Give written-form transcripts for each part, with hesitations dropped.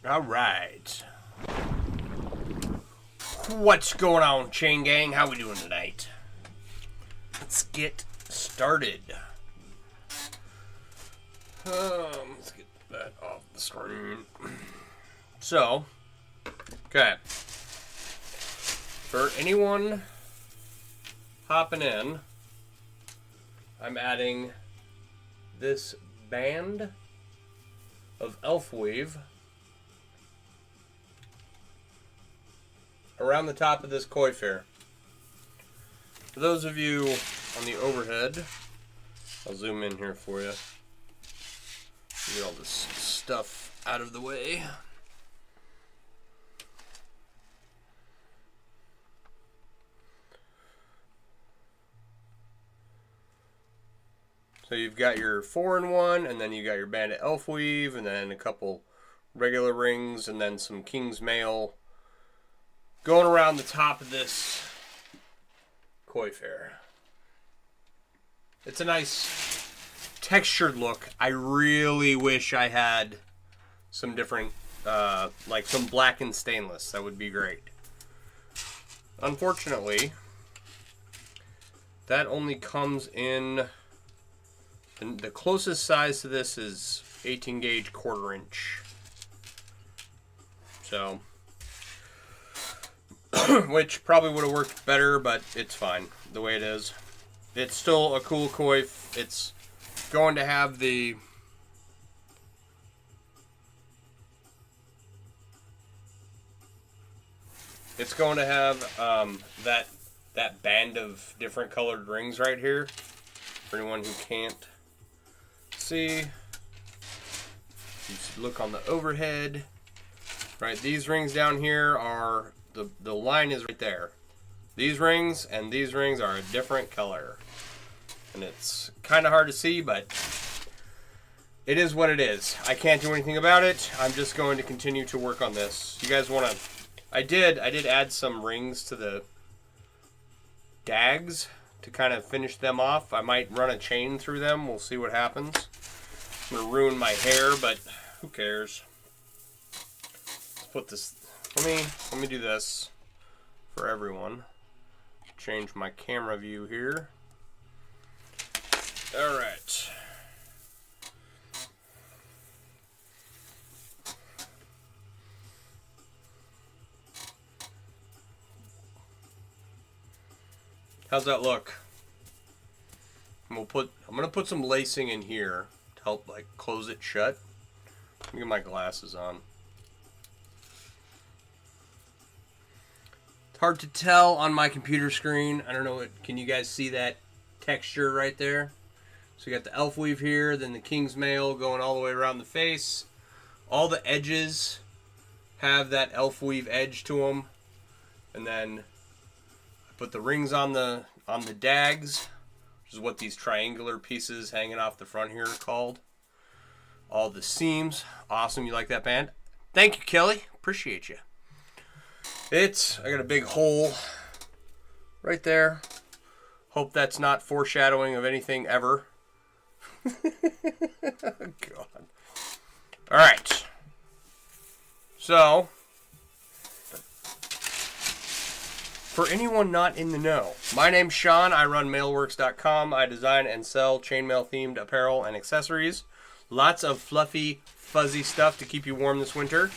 All right. What's going on, Chain Gang? How we doing tonight? Let's get started. Let's get that off the screen. So, okay. For anyone hopping in, I'm adding this band of elf weave around the top of this coif here. For those of you on the overhead, I'll zoom in here for you. Get all this stuff out of the way. So you've got your 4-in-1, and then you got your banded elf weave, and then a couple regular rings, and then some king's mail going around the top of this coif here. It's a nice textured look. I really wish I had some different, like some blackened stainless. That would be great. Unfortunately, that only comes in, and the closest size to this is 18 gauge 1/4 inch. So, which probably would have worked better, but it's fine the way it is. It's still a cool coif. It's going to have the that band of different colored rings right here. For anyone who can't see, you should look on the overhead. Right, these rings down here are the line is right there. These rings and these rings are a different color, and it's kind of hard to see, but it is what it is. I can't do anything about it. I'm just going to continue to work on this. You guys want to? I did add some rings to the dags to kind of finish them off. I might run a chain through them. We'll see what happens. I'm gonna ruin my hair, but who cares? Let's put this. Let me do this for everyone. Change my camera view here. All right. How's that look? I'm gonna put some lacing in here to help like close it shut. Let me get my glasses on. It's hard to tell on my computer screen. I don't know can you guys see that texture right there? So you got the elf weave here, then the king's mail going all the way around the face. All the edges have that elf weave edge to them, and then I put the rings on the dags, which is what these triangular pieces hanging off the front here are called. All the seams, awesome. You like that band? Thank you, Kelly. Appreciate you. I got a big hole right there. Hope that's not foreshadowing of anything ever. God. All right. So, for anyone not in the know, my name's Sean. I run mailworks.com. I design and sell chainmail themed apparel and accessories. Lots of fluffy, fuzzy stuff to keep you warm this winter.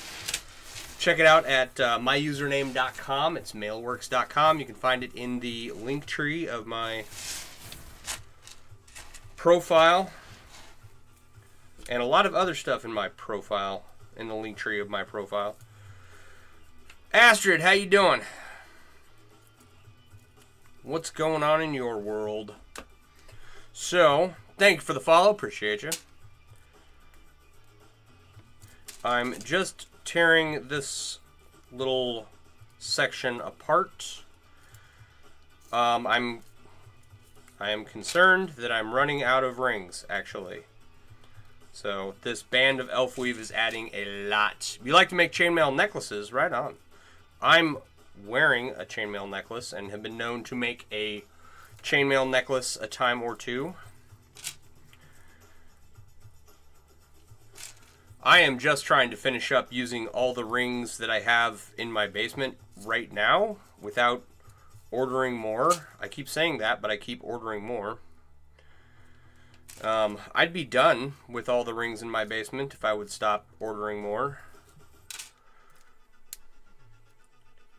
Check it out at myusername.com. It's mailworks.com. You can find it in the link tree of my profile, and a lot of other stuff in my profile, in the link tree of my profile. Astrid, how you doing? What's going on in your world? So, thank you for the follow. Appreciate you. I'm just tearing this little section apart. I am concerned that I'm running out of rings, actually. So this band of elf weave is adding a lot. If you like to make chainmail necklaces, right on. I'm wearing a chainmail necklace and have been known to make a chainmail necklace a time or two. I am just trying to finish up using all the rings that I have in my basement right now without ordering more. I keep saying that, but I keep ordering more. I'd be done with all the rings in my basement if I would stop ordering more.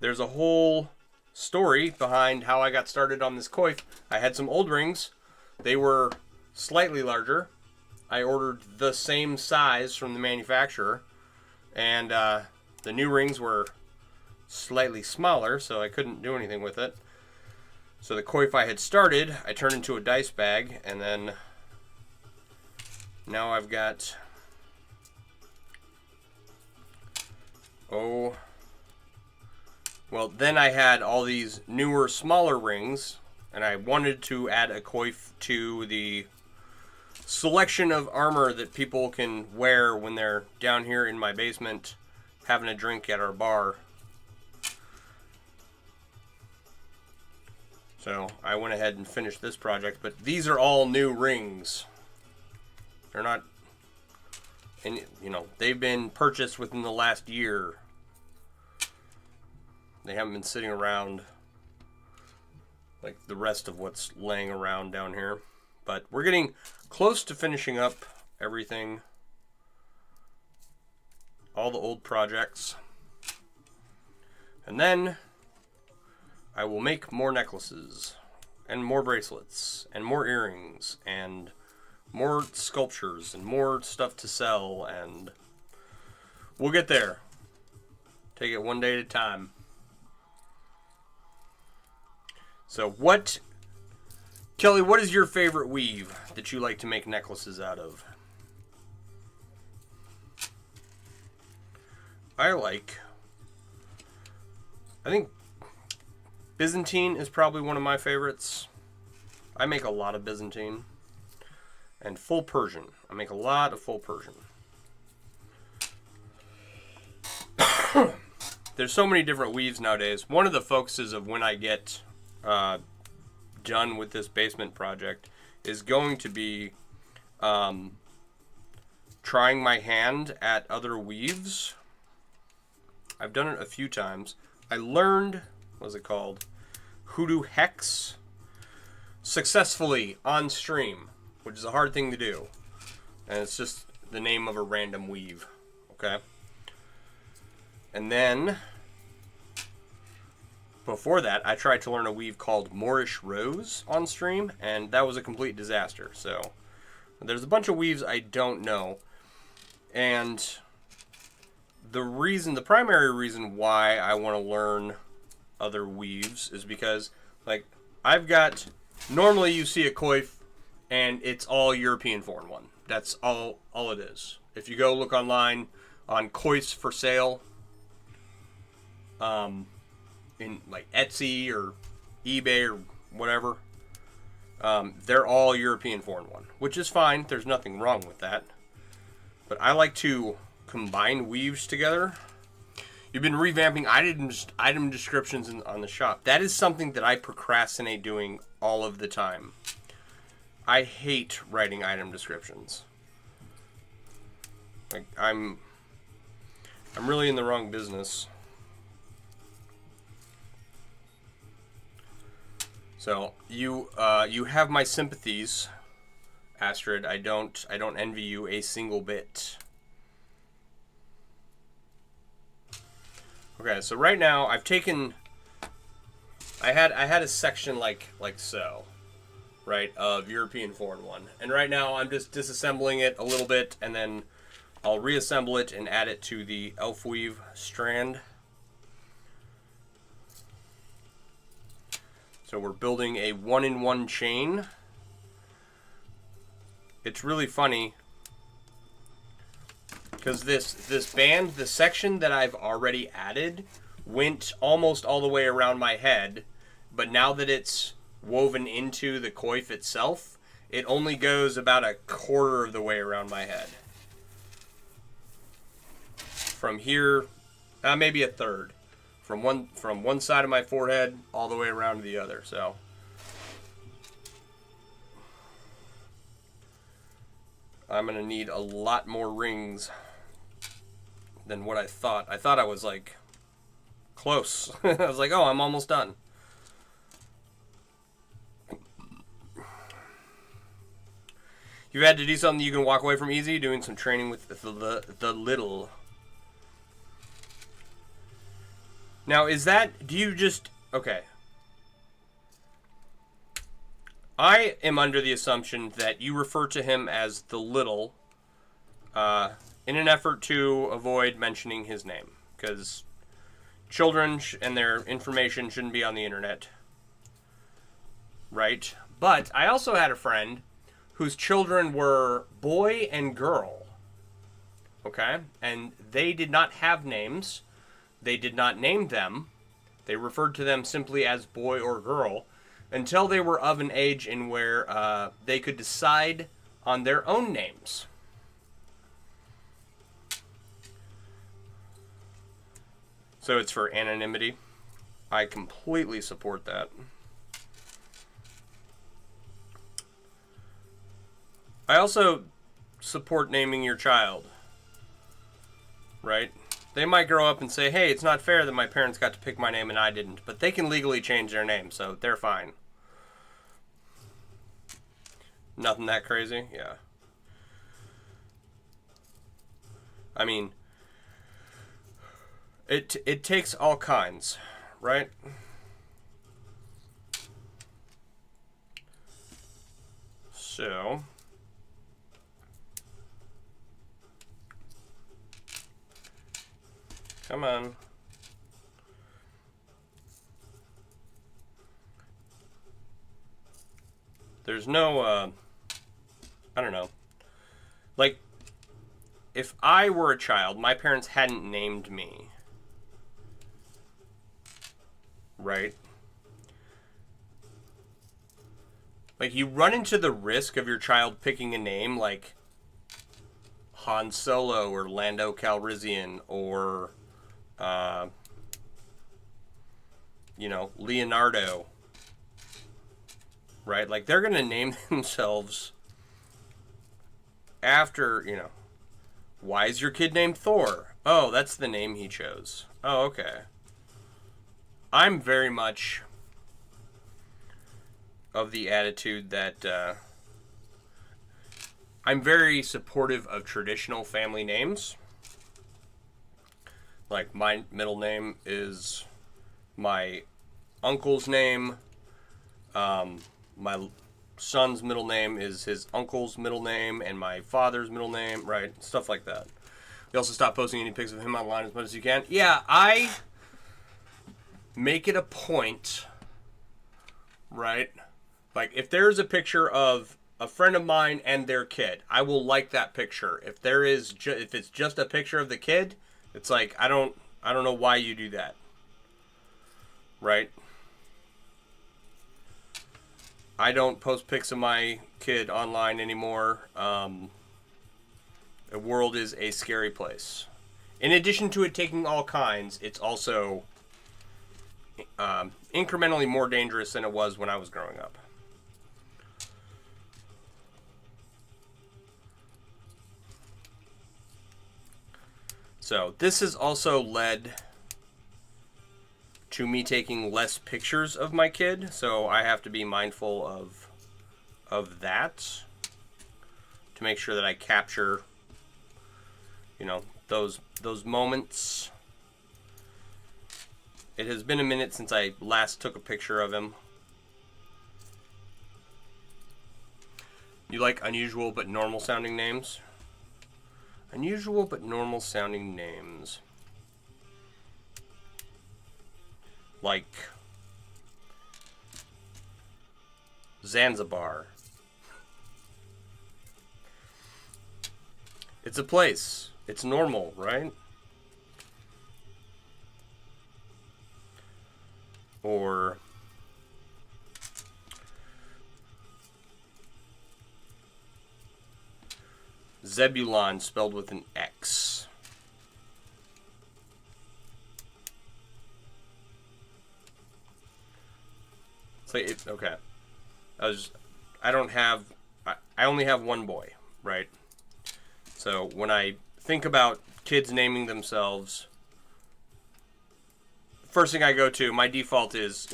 There's a whole story behind how I got started on this coif. I had some old rings. They were slightly larger. I ordered the same size from the manufacturer, and the new rings were slightly smaller, so I couldn't do anything with it. So the coif I had started, I turned into a dice bag, and then now I've got, well, then I had all these newer, smaller rings, and I wanted to add a coif to the selection of armor that people can wear when they're down here in my basement having a drink at our bar. So I went ahead and finished this project, but these are all new rings. They're not, and you know, they've been purchased within the last year. They haven't been sitting around like the rest of what's laying around down here. But we're getting close to finishing up everything. All the old projects. And then I will make more necklaces and more bracelets and more earrings and more sculptures and more stuff to sell, and we'll get there. Take it one day at a time. So Kelly, what is your favorite weave that you like to make necklaces out of? I think Byzantine is probably one of my favorites. I make a lot of Byzantine. And full Persian. I make a lot of full Persian. There's so many different weaves nowadays. One of the focuses of when I get done with this basement project is going to be trying my hand at other weaves. I've done it a few times. I learned, what was it called? Hoodoo Hex successfully on stream, which is a hard thing to do. And it's just the name of a random weave. Okay? And then before that, I tried to learn a weave called Moorish Rose on stream, and that was a complete disaster. So there's a bunch of weaves I don't know. And the primary reason why I want to learn other weaves is because, like, I've got, normally you see a coif and it's all European foreign one. That's all it is. If you go look online on coifs for sale, in like Etsy or eBay or whatever, they're all European foreign one, which is fine. There's nothing wrong with that. But I like to combine weaves together. You've been revamping item descriptions on the shop. That is something that I procrastinate doing all of the time. I hate writing item descriptions. Like, I'm really in the wrong business. So you have my sympathies, Astrid. I don't envy you a single bit. Okay, so right now I've taken, I had a section like so, right, of European foreign one, and right now I'm just disassembling it a little bit, and then I'll reassemble it and add it to the elf weave strand. So we're building a 1-in-1 chain. It's really funny because this band, the section that I've already added, went almost all the way around my head, but now that it's woven into the coif itself, it only goes about a quarter of the way around my head. From here, maybe a third. From one side of my forehead all the way around to the other. So I'm gonna need a lot more rings than what I thought. I thought I was, like, close. I was like, oh, I'm almost done. You've had to do something you can walk away from easy, doing some training with the little. Now, is that, do you just, okay. I am under the assumption that you refer to him as the little in an effort to avoid mentioning his name. Because children and their information shouldn't be on the internet. Right? But I also had a friend whose children were boy and girl. Okay? And they did not have names. They did not name them. They referred to them simply as boy or girl until they were of an age in where they could decide on their own names. So it's for anonymity. I completely support that. I also support naming your child. Right? They might grow up and say, hey, it's not fair that my parents got to pick my name and I didn't. But they can legally change their name, so they're fine. Nothing that crazy? Yeah. I mean, it takes all kinds, right? So, come on. There's no, I don't know. Like, if I were a child, my parents hadn't named me. Right? Like, you run into the risk of your child picking a name like Han Solo or Lando Calrissian or, you know, Leonardo. Right? Like, they're going to name themselves after, you know, why is your kid named Thor? Oh, that's the name he chose. Oh, okay. I'm very much of the attitude that I'm very supportive of traditional family names. Like, my middle name is my uncle's name. My son's middle name is his uncle's middle name, and my father's middle name, right? Stuff like that. You also stop posting any pics of him online as much as you can. Yeah, I make it a point, right? Like, if there's a picture of a friend of mine and their kid, I will like that picture. If there is, if it's just a picture of the kid, it's like, I don't know why you do that, right? I don't post pics of my kid online anymore. The world is a scary place. In addition to it taking all kinds, it's also incrementally more dangerous than it was when I was growing up. So this has also led to me taking less pictures of my kid, so I have to be mindful of that to make sure that I capture, you know, those moments. It has been a minute since I last took a picture of him. You like unusual but normal sounding names? Unusual but normal sounding names. Like Zanzibar. It's a place. It's normal, right? Or Zebulon spelled with an X. Okay. I only have one boy, right? So when I think about kids naming themselves, first thing I go to, my default is,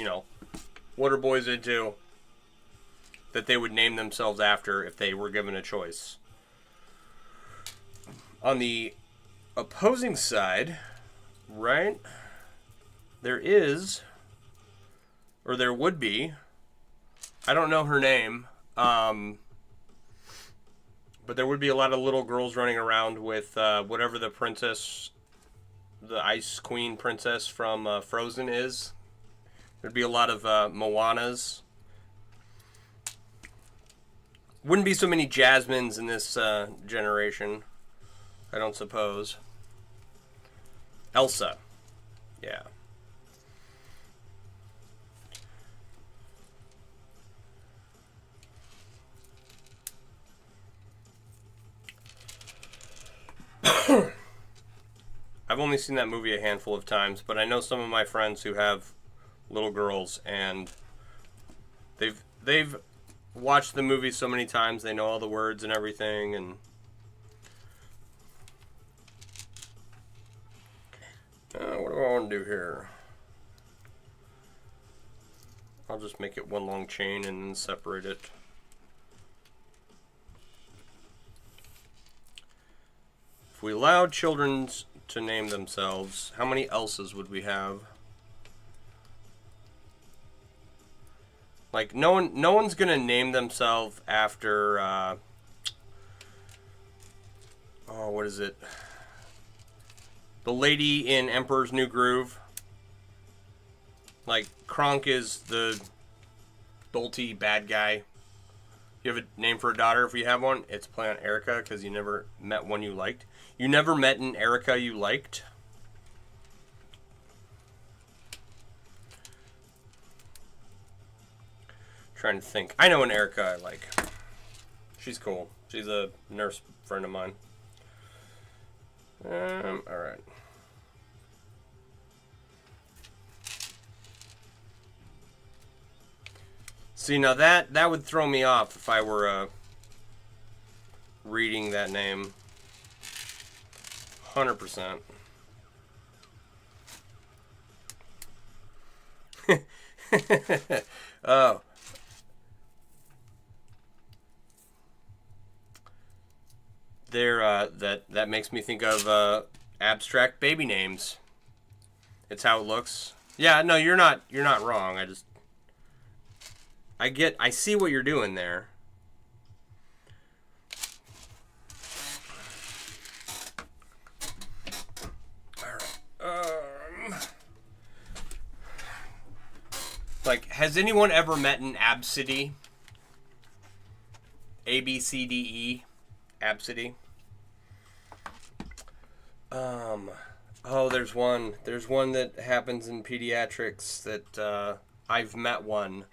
what are boys into that they would name themselves after if they were given a choice. On the opposing side, right, there would be, I don't know her name, but there would be a lot of little girls running around with whatever the princess, the Ice Queen princess from Frozen is. There'd be a lot of Moanas. Wouldn't be so many Jasmines in this generation, I don't suppose. Elsa. Yeah. I've only seen that movie a handful of times, but I know some of my friends who have little girls, and they've watched the movie so many times, they know all the words and everything, and what do I want to do here? I'll just make it one long chain and then separate it. If we allowed children to name themselves, how many Elsas would we have? Like, no one's gonna name themselves after what is it? The lady in Emperor's New Groove. Like, Kronk is the dolty bad guy. You have a name for a daughter if you have one? It's play on Erica because you never met one you liked. You never met an Erica you liked? Trying to think. I know an Erica I like. She's cool. She's a nurse friend of mine. Alright. See, now that would throw me off if I were reading that name. 100%. Oh. That makes me think of abstract baby names. It's how it looks. Yeah, no, you're not wrong. I see what you're doing there. Like, has anyone ever met an Absidy? ABCDE? Absidy? Oh, there's one. There's one that happens in pediatrics that I've met one.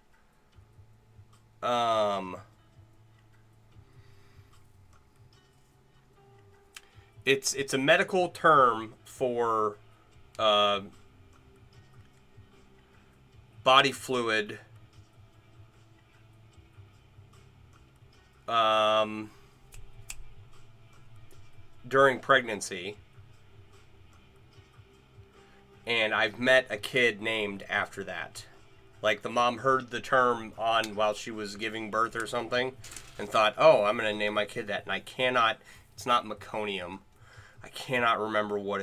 It's a medical term for body fluid during pregnancy, and I've met a kid named after that. Like, the mom heard the term on while she was giving birth or something and thought, oh, I'm going to name my kid that. And I cannot, it's not meconium. I cannot remember what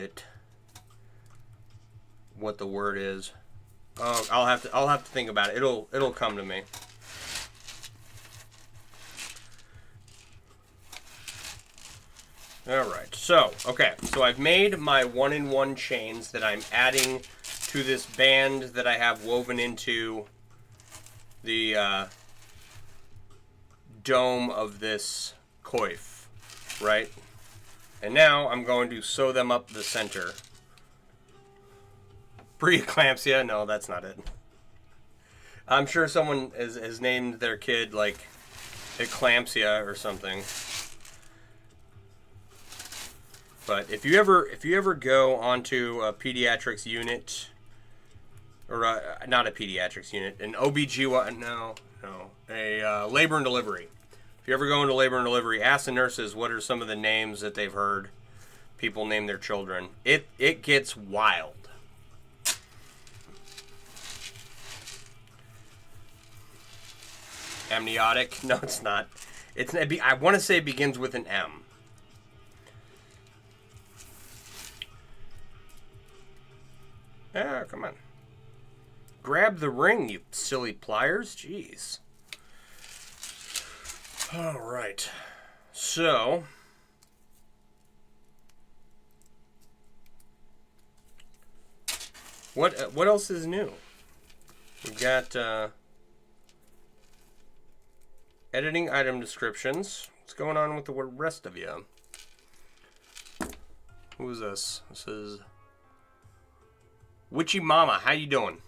the word is. Oh, I'll have to think about it. It'll come to me. Alright, so I've made my 1-in-1 chains that I'm adding to this band that I have woven into the dome of this coif, right? And now I'm going to sew them up the center. Preeclampsia? No, that's not it. I'm sure someone has named their kid, like, Eclampsia or something. But if you ever go onto a pediatrics unit, or not a pediatrics unit, an OBGYN, a labor and delivery. If you ever go into labor and delivery, ask the nurses what are some of the names that they've heard people name their children. It gets wild. Amniotic? No, it's not. I want to say it begins with an M. Ah, come on. Grab the ring, you silly pliers. Jeez. All right. So, what else is new? We've got editing item descriptions. What's going on with the rest of you? Who is this? This is Witchy Mama. How you doing?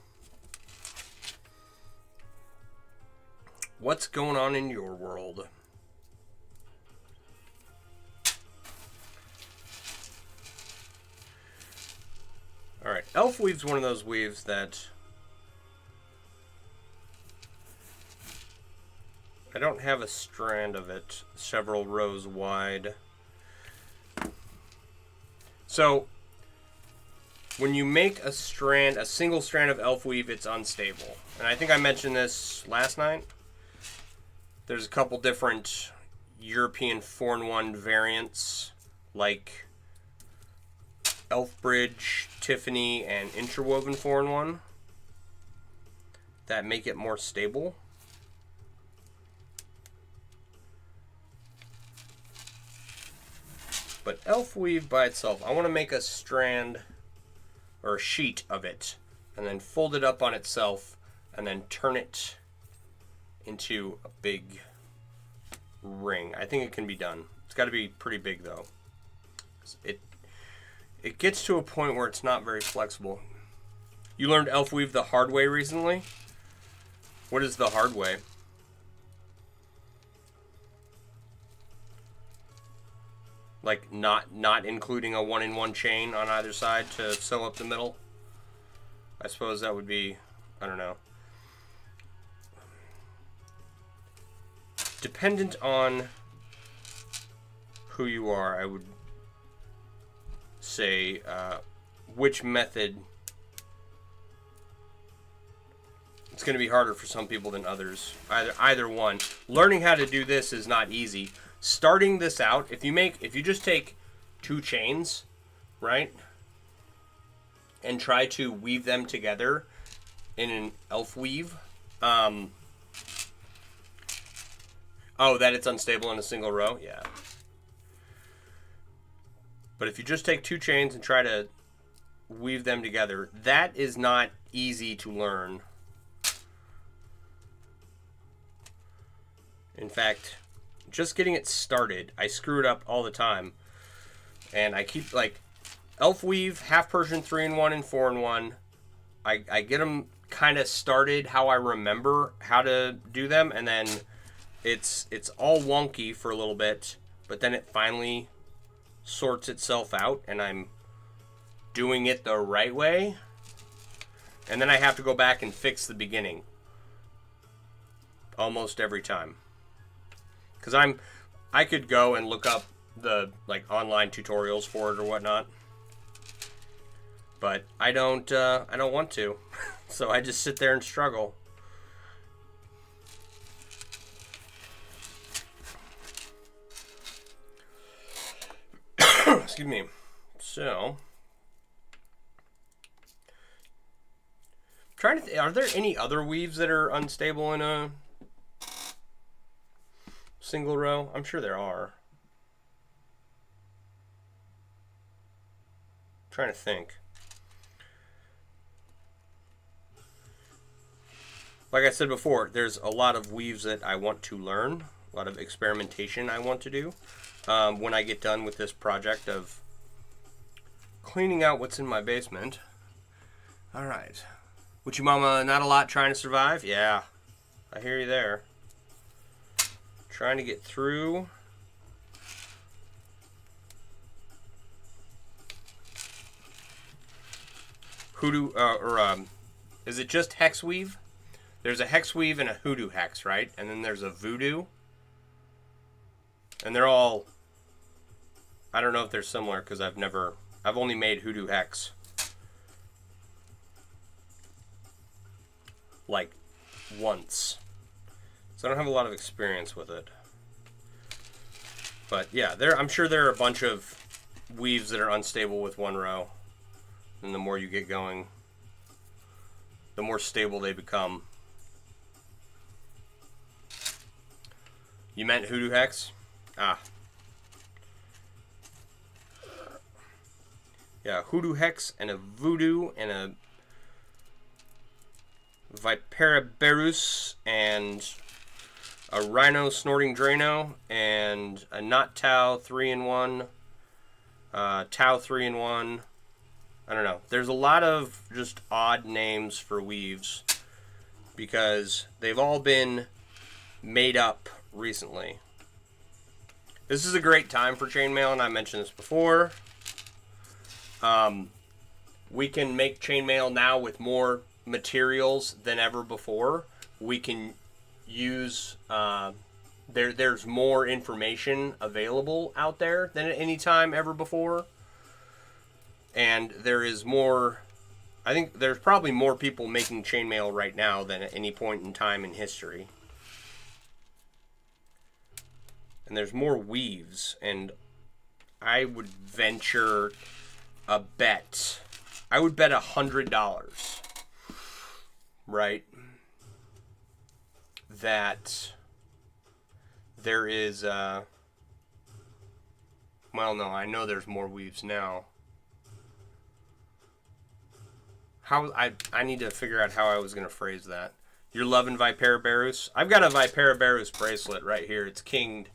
What's going on in your world? Alright, Elf Weave's one of those weaves that I don't have a strand of it several rows wide. So, when you make a single strand of Elf Weave, it's unstable. And I think I mentioned this last night. There's a couple different European 4-in-1 variants, like Elfbridge, Tiffany, and Interwoven 4-in-1 that make it more stable. But Elf Weave by itself, I want to make a strand or a sheet of it and then fold it up on itself and then turn it into a big ring. I think it can be done. It's got to be pretty big though. It gets to a point where it's not very flexible. You learned Elf Weave the hard way recently? What is the hard way? Like not including a 1-in-1 chain on either side to sew up the middle? I suppose that would be, I don't know. Dependent on who you are, I would say which method. It's going to be harder for some people than others. Either one. Learning how to do this is not easy. Starting this out, if you just take 2 chains, right, and try to weave them together in an elf weave. Oh, that it's unstable in a single row? Yeah. But if you just take 2 chains and try to weave them together, that is not easy to learn. In fact, just getting it started, I screw it up all the time. And I keep, like, Elf Weave, Half Persian 3-in-1 and 4-in-1. I get them kind of started how I remember how to do them, and then it's all wonky for a little bit, but then it finally sorts itself out, and I'm doing it the right way. And then I have to go back and fix the beginning almost every time. Because I could go and look up the online tutorials for it or whatnot, but I don't want to. So I just sit there and struggle. Excuse me. So, trying to are there any other weaves that are unstable in a single row? I'm sure there are. I'm trying to think. Like I said before, there's a lot of weaves that I want to learn, a lot of experimentation I want to do. When I get done with this project of cleaning out what's in my basement. All right. Witchy Mama, not a lot trying to survive? Yeah, I hear you there. Trying to get through. Hoodoo, is it just hex weave? There's a hex weave and a hoodoo hex, right? And then there's a voodoo. And they're all I don't know if they're similar because I've only made Hoodoo Hex like once. So I don't have a lot of experience with it. But yeah, I'm sure there are a bunch of weaves that are unstable with one row. And the more you get going, the more stable they become. You meant Hoodoo Hex? Ah. Yeah, Hoodoo Hex and a Voodoo and a Viperaberus and a Rhino Snorting Drano and a Not Tau 3-in-1, Tau 3-in-1. I don't know. There's a lot of just odd names for weaves because they've all been made up recently. This is a great time for chainmail, and I mentioned this before. We can make chainmail now with more materials than ever before. We can use there's more information available out there than at any time ever before, and there is more. I think there's probably more people making chainmail right now than at any point in time in history, and there's more weaves. And I would venture a bet. I would bet $100, right, that there is well, no, I know there's more weaves now. I need to figure out how I was going to phrase that. You're loving Viperaberus? I've got a Viperaberus bracelet right here. It's kinged.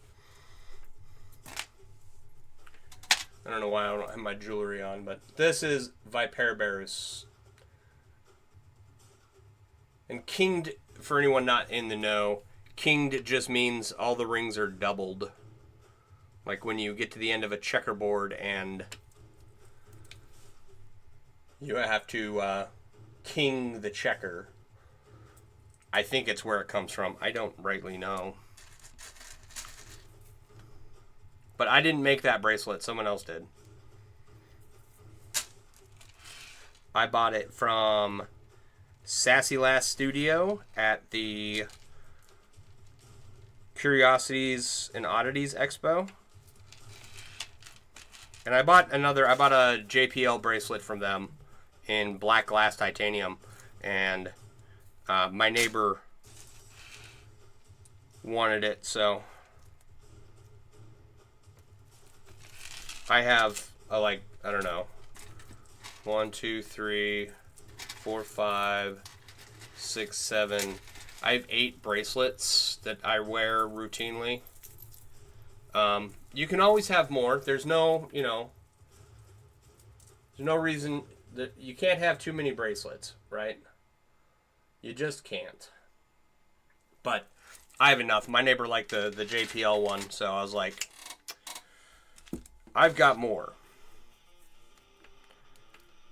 I don't know why I don't have my jewelry on, but this is Viperaberus. And kinged, for anyone not in the know, kinged just means all the rings are doubled. Like when you get to the end of a checkerboard and you have to king the checker. I think it's where it comes from. I don't rightly know. But I didn't make that bracelet. Someone else did. I bought it from Sassy Lass Studio at the Curiosities and Oddities Expo. And I bought a JPL bracelet from them in black glass titanium. And my neighbor wanted it, so I have I don't know, 1, 2, 3, 4, 5, 6, 7. I have 8 bracelets that I wear routinely. You can always have more. There's no reason that you can't have too many bracelets, right? You just can't. But I have enough. My neighbor liked the JPL one, so I was like, I've got more.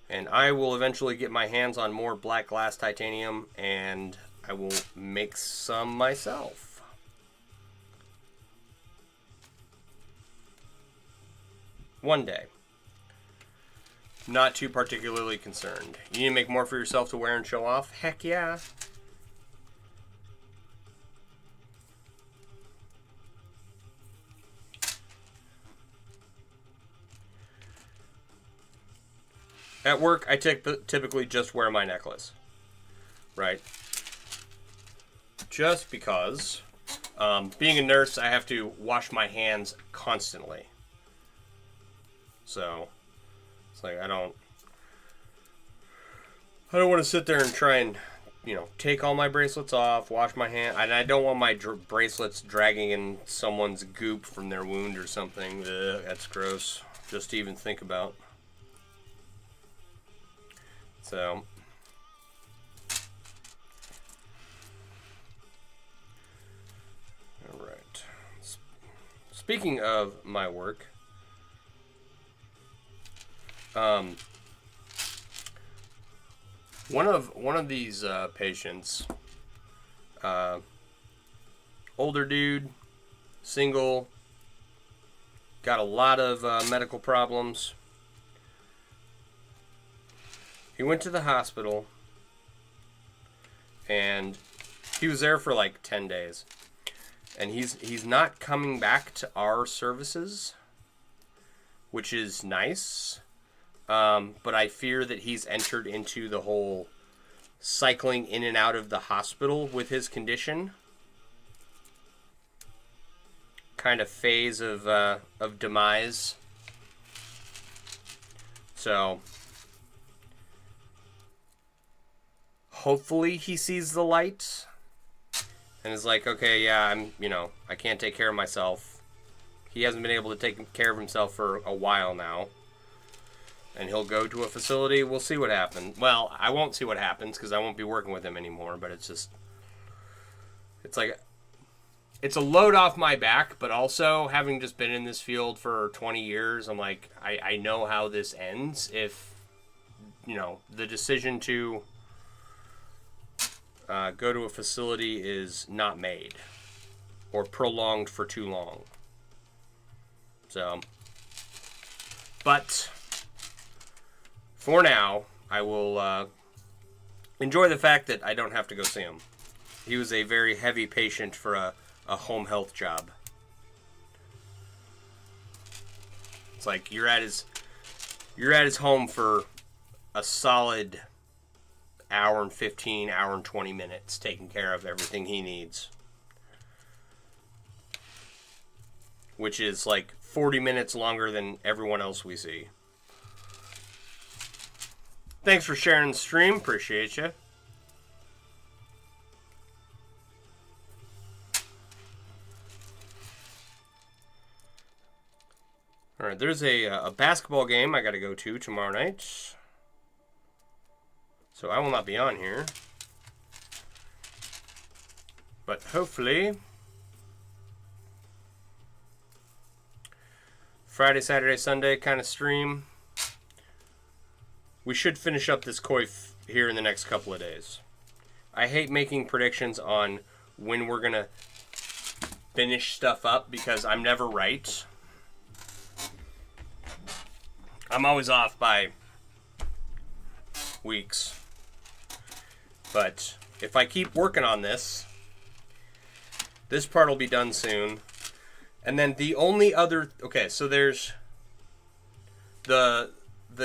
And I will eventually get my hands on more black glass titanium, and I will make some myself. One day. Not too particularly concerned. You need to make more for yourself to wear and show off? Heck yeah. At work, I typically just wear my necklace, right? Just because, being a nurse, I have to wash my hands constantly. So, it's like I don't want to sit there and try and, take all my bracelets off, wash my hand, and I don't want my bracelets dragging in someone's goop from their wound or something. Ugh, that's gross, just to even think about. So, all right. Speaking of my work, one of these patients, older dude, single, got a lot of medical problems. He went to the hospital, and he was there for like 10 days. And he's not coming back to our services, which is nice. But I fear that he's entered into the whole cycling in and out of the hospital with his condition kind of phase of demise. So hopefully he sees the light and is like, okay, yeah, I can't take care of myself. He hasn't been able to take care of himself for a while now. And he'll go to a facility. We'll see what happens. Well, I won't see what happens because I won't be working with him anymore. But it's like, it's a load off my back. But also, having just been in this field for 20 years, I'm like, I know how this ends if, the decision to go to a facility is not made or prolonged for too long. So, but for now, I will enjoy the fact that I don't have to go see him. He was a very heavy patient for a home health job. It's like you're at his home for a solid hour and 15, hour and 20 minutes, taking care of everything he needs. Which is like 40 minutes longer than everyone else we see. Thanks for sharing the stream. Appreciate you. All right, there's a basketball game I got to go to tomorrow night. So I will not be on here. But hopefully Friday, Saturday, Sunday kind of stream. We should finish up this Coif here in the next couple of days. I hate making predictions on when we're going to finish stuff up because I'm never right. I'm always off by weeks. But if I keep working on this part will be done soon. And then the only other... Okay, so there's the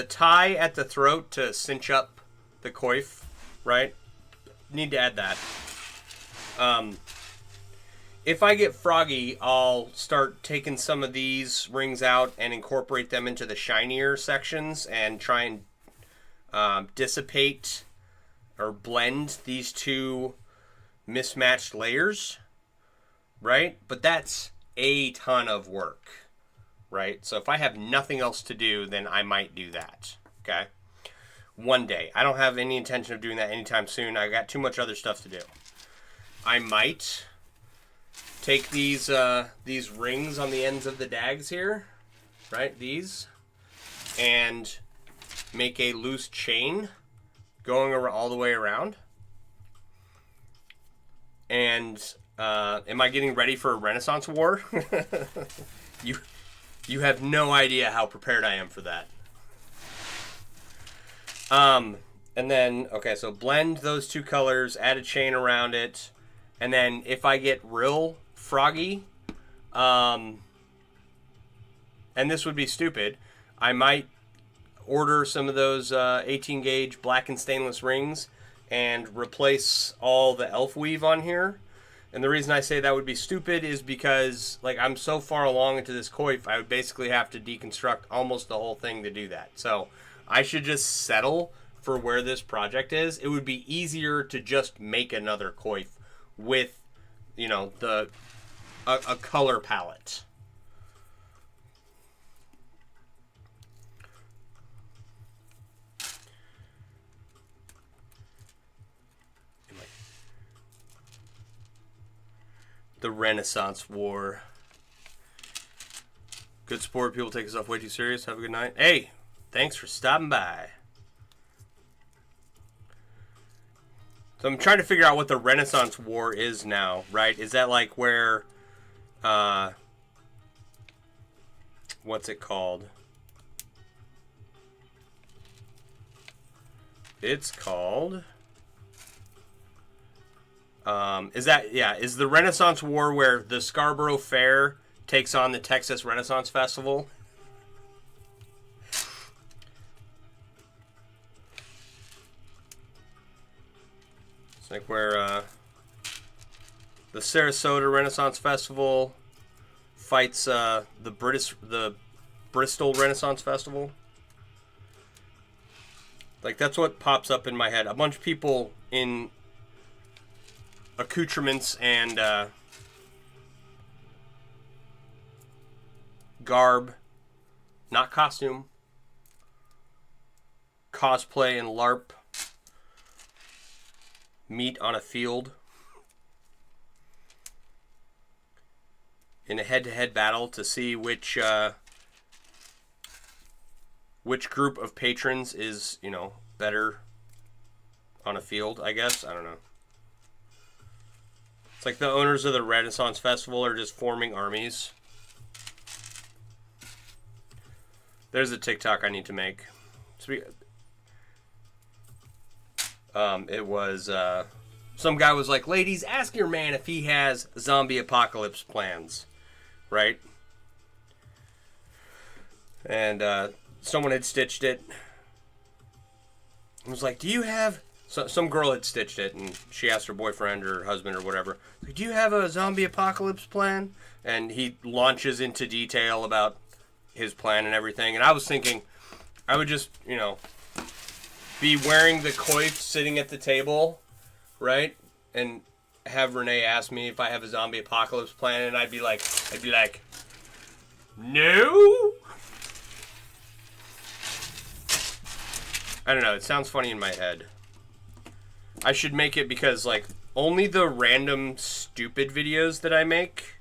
tie at the throat to cinch up the coif, right? Need to add that. If I get froggy, I'll start taking some of these rings out and incorporate them into the shinier sections and try and dissipate or blend these two mismatched layers, right? But that's a ton of work. Right? So if I have nothing else to do, then I might do that. Okay? One day. I don't have any intention of doing that anytime soon. I got too much other stuff to do. I might take these rings on the ends of the dags here, right? These, and make a loose chain going all the way around. And am I getting ready for a Renaissance War? You have no idea how prepared I am for that. And then, okay, so blend those two colors, add a chain around it, and then if I get real froggy, and this would be stupid, I might order some of those 18 gauge black and stainless rings and replace all the elf weave on here. And the reason I say that would be stupid is because, like, I'm so far along into this coif, I would basically have to deconstruct almost the whole thing to do that. So I should just settle for where this project is. It would be easier to just make another coif with, a color palette. The Renaissance War. Good sport. People take stuff way too serious. Have a good night. Hey, thanks for stopping by. So I'm trying to figure out what the Renaissance War is now, right? Is that like where what's it called? It's called... is the Renaissance War where the Scarborough Fair takes on the Texas Renaissance Festival? It's like where the Sarasota Renaissance Festival fights the Bristol Renaissance Festival. Like, that's what pops up in my head. A bunch of people in accoutrements and garb, not costume, cosplay and LARP, meet on a field in a head-to-head battle to see which group of patrons is, you know, better on a field, I guess. I don't know. It's like the owners of the Renaissance Festival are just forming armies. There's a TikTok I need to make. It was, some guy was like, ladies, ask your man if he has zombie apocalypse plans, right? And, someone had stitched it. I was like, do you have... some girl had stitched it, and she asked her boyfriend or husband or whatever, like, do you have a zombie apocalypse plan? And he launches into detail about his plan and everything. And I was thinking, I would just, you know, be wearing the coif sitting at the table, right? And have Renee ask me if I have a zombie apocalypse plan, and I'd be like, no? I don't know, it sounds funny in my head. I should make it because, like, only the random stupid videos that I make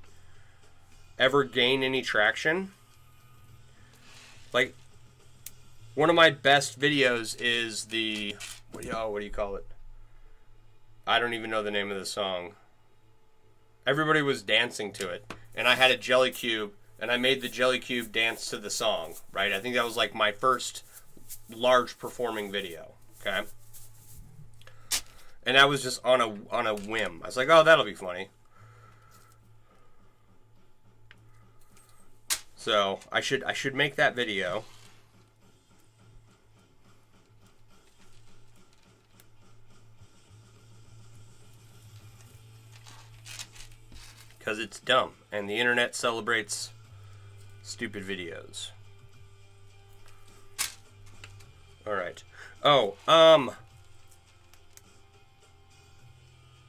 ever gain any traction. Like, one of my best videos is the... What do you call it? I don't even know the name of the song. Everybody was dancing to it. And I had a jelly cube, and I made the jelly cube dance to the song, right? I think that was, like, my first large performing video, okay? And that was just on a whim. I was like, oh, that'll be funny. So I should make that video. Because it's dumb, and the internet celebrates stupid videos. Alright. Oh,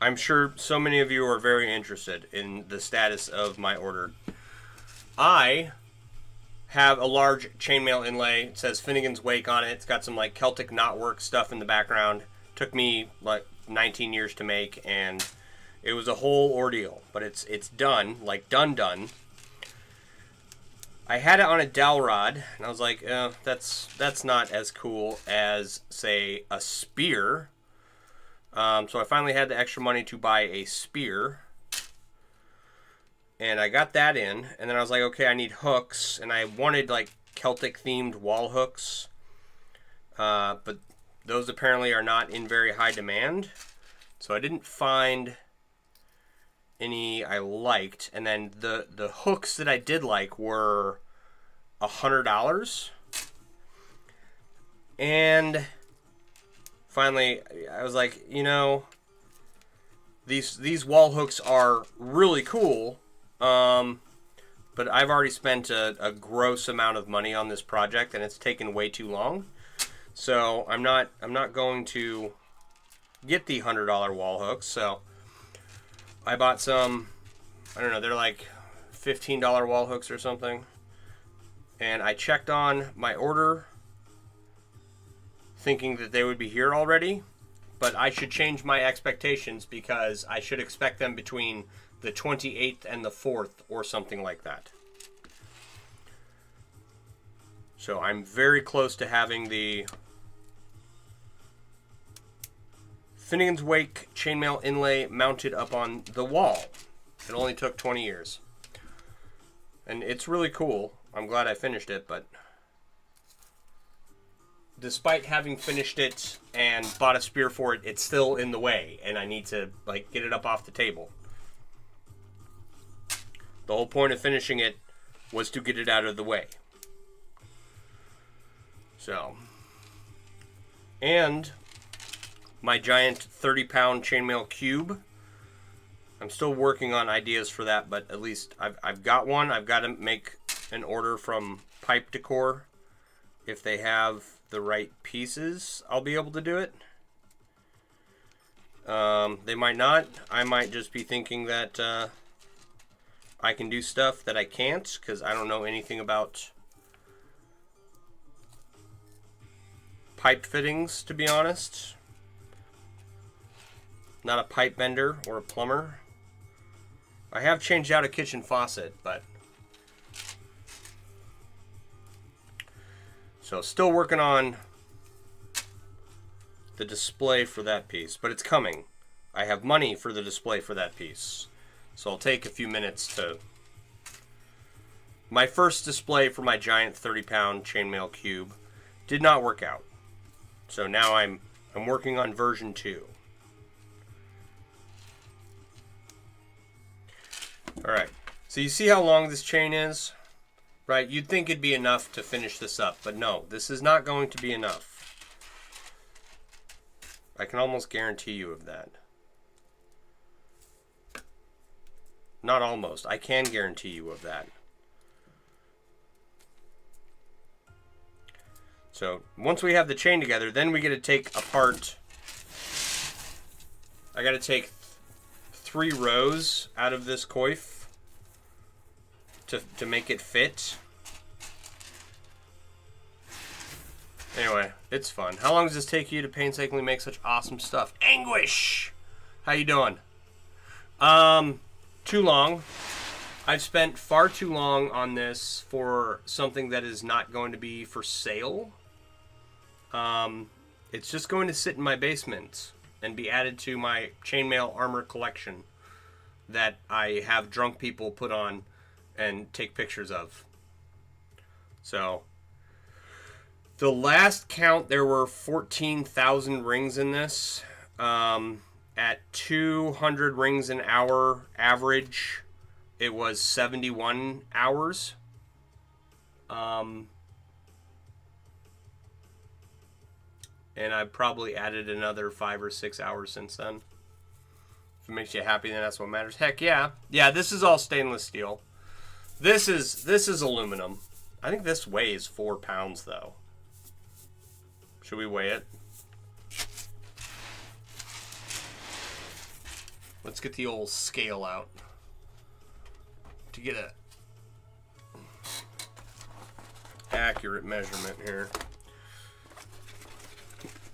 I'm sure so many of you are very interested in the status of my order. I have a large chainmail inlay. It says Finnegan's Wake on it. It's got some, like, Celtic knotwork stuff in the background. Took me, like, 19 years to make, and it was a whole ordeal. But it's done, like, done. I had it on a dowel rod, and I was like, that's not as cool as, say, a spear. So I finally had the extra money to buy a spear. And I got that in, and then I was like, okay, I need hooks, and I wanted, like, Celtic-themed wall hooks. But those apparently are not in very high demand. So I didn't find any I liked, and then the hooks that I did like were $100. And finally, I was like, you know, these wall hooks are really cool, but I've already spent a gross amount of money on this project, and it's taken way too long. So I'm not going to get the $100 wall hooks. So I bought some, I don't know, they're like $15 wall hooks or something. And I checked on my order thinking that they would be here already, but I should change my expectations because I should expect them between the 28th and the 4th or something like that. So I'm very close to having the Finnegan's Wake chainmail inlay mounted up on the wall. It only took 20 years. And it's really cool. I'm glad I finished it, but despite having finished it and bought a spear for it, it's still in the way, and I need to like get it up off the table. The whole point of finishing it was to get it out of the way. So, and my giant 30-pound chainmail cube. I'm still working on ideas for that, but at least I've got one. I've got to make an order from Pipe Decor. If they have the right pieces, I'll be able to do it. They might not. I might just be thinking that I can do stuff that I can't, because I don't know anything about pipe fittings, to be honest. Not a pipe bender or a plumber. I have changed out a kitchen faucet, but so still working on the display for that piece, but it's coming. I have money for the display for that piece, so I'll take a few minutes to. My first display for my giant 30-pound chainmail cube did not work out, so now I'm working on version 2. Alright, so you see how long this chain is? Right, you'd think it'd be enough to finish this up, but no, this is not going to be enough. I can almost guarantee you of that. Not almost, I can guarantee you of that. So, once we have the chain together, then we get to take apart. I got to take 3 rows out of this coif to make it fit. Anyway, it's fun. How long does this take you to painstakingly make such awesome stuff? Anguish! How you doing? Too long. I've spent far too long on this for something that is not going to be for sale. It's just going to sit in my basement and be added to my chainmail armor collection that I have drunk people put on and take pictures of. So, the last count, there were 14,000 rings in this. At 200 rings an hour average, it was 71 hours. And I've probably added another 5 or 6 hours since then. If it makes you happy, then that's what matters. Heck yeah. Yeah, this is all stainless steel. This is aluminum. I think this weighs 4 pounds, though. Should we weigh it? Let's get the old scale out to get a accurate measurement here.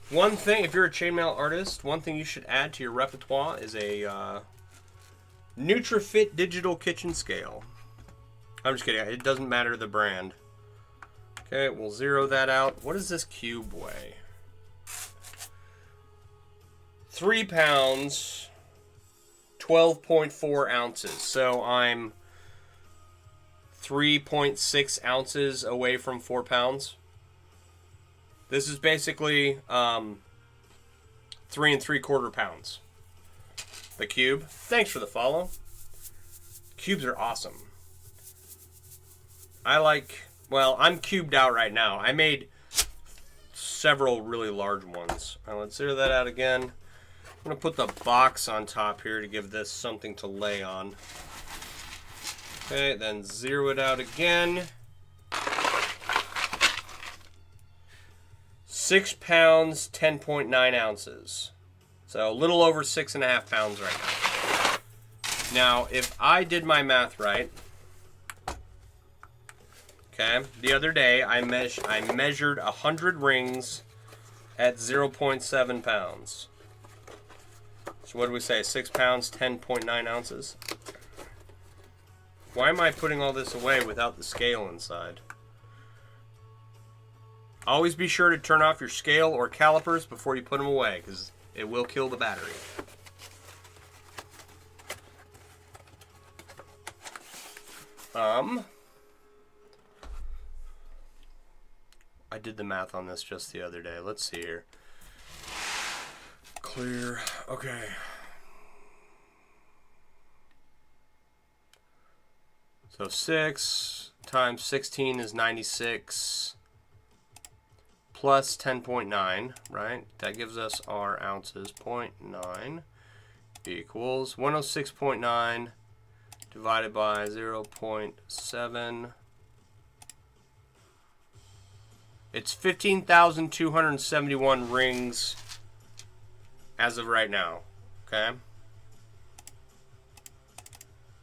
One thing, if you're a chainmail artist, one thing you should add to your repertoire is a NutriFit digital kitchen scale. I'm just kidding. It doesn't matter the brand. Okay, we'll zero that out. What does this cube weigh? 3 pounds, 12.4 ounces. So I'm 3.6 ounces away from 4 pounds. This is basically 3 3/4 pounds. The cube. Thanks for the follow. Cubes are awesome. Well, I'm cubed out right now. I made several really large ones. Let's zero that out again. I'm going to put the box on top here to give this something to lay on. Okay, then zero it out again. 6 pounds, 10.9 ounces. So a little over 6.5 pounds right now. Now, if I did my math right, okay, the other day I measured 100 rings at 0.7 pounds. So what do we say? 6 pounds, 10.9 ounces. Why am I putting all this away without the scale inside? Always be sure to turn off your scale or calipers before you put them away, because it will kill the battery. I did the math on this just the other day. Let's see here. Clear. Okay. So 6 times 16 is 96 plus 10.9, right? That gives us our ounces. 0.9 equals 106.9 divided by 0.7. It's 15,271 rings as of right now. Okay.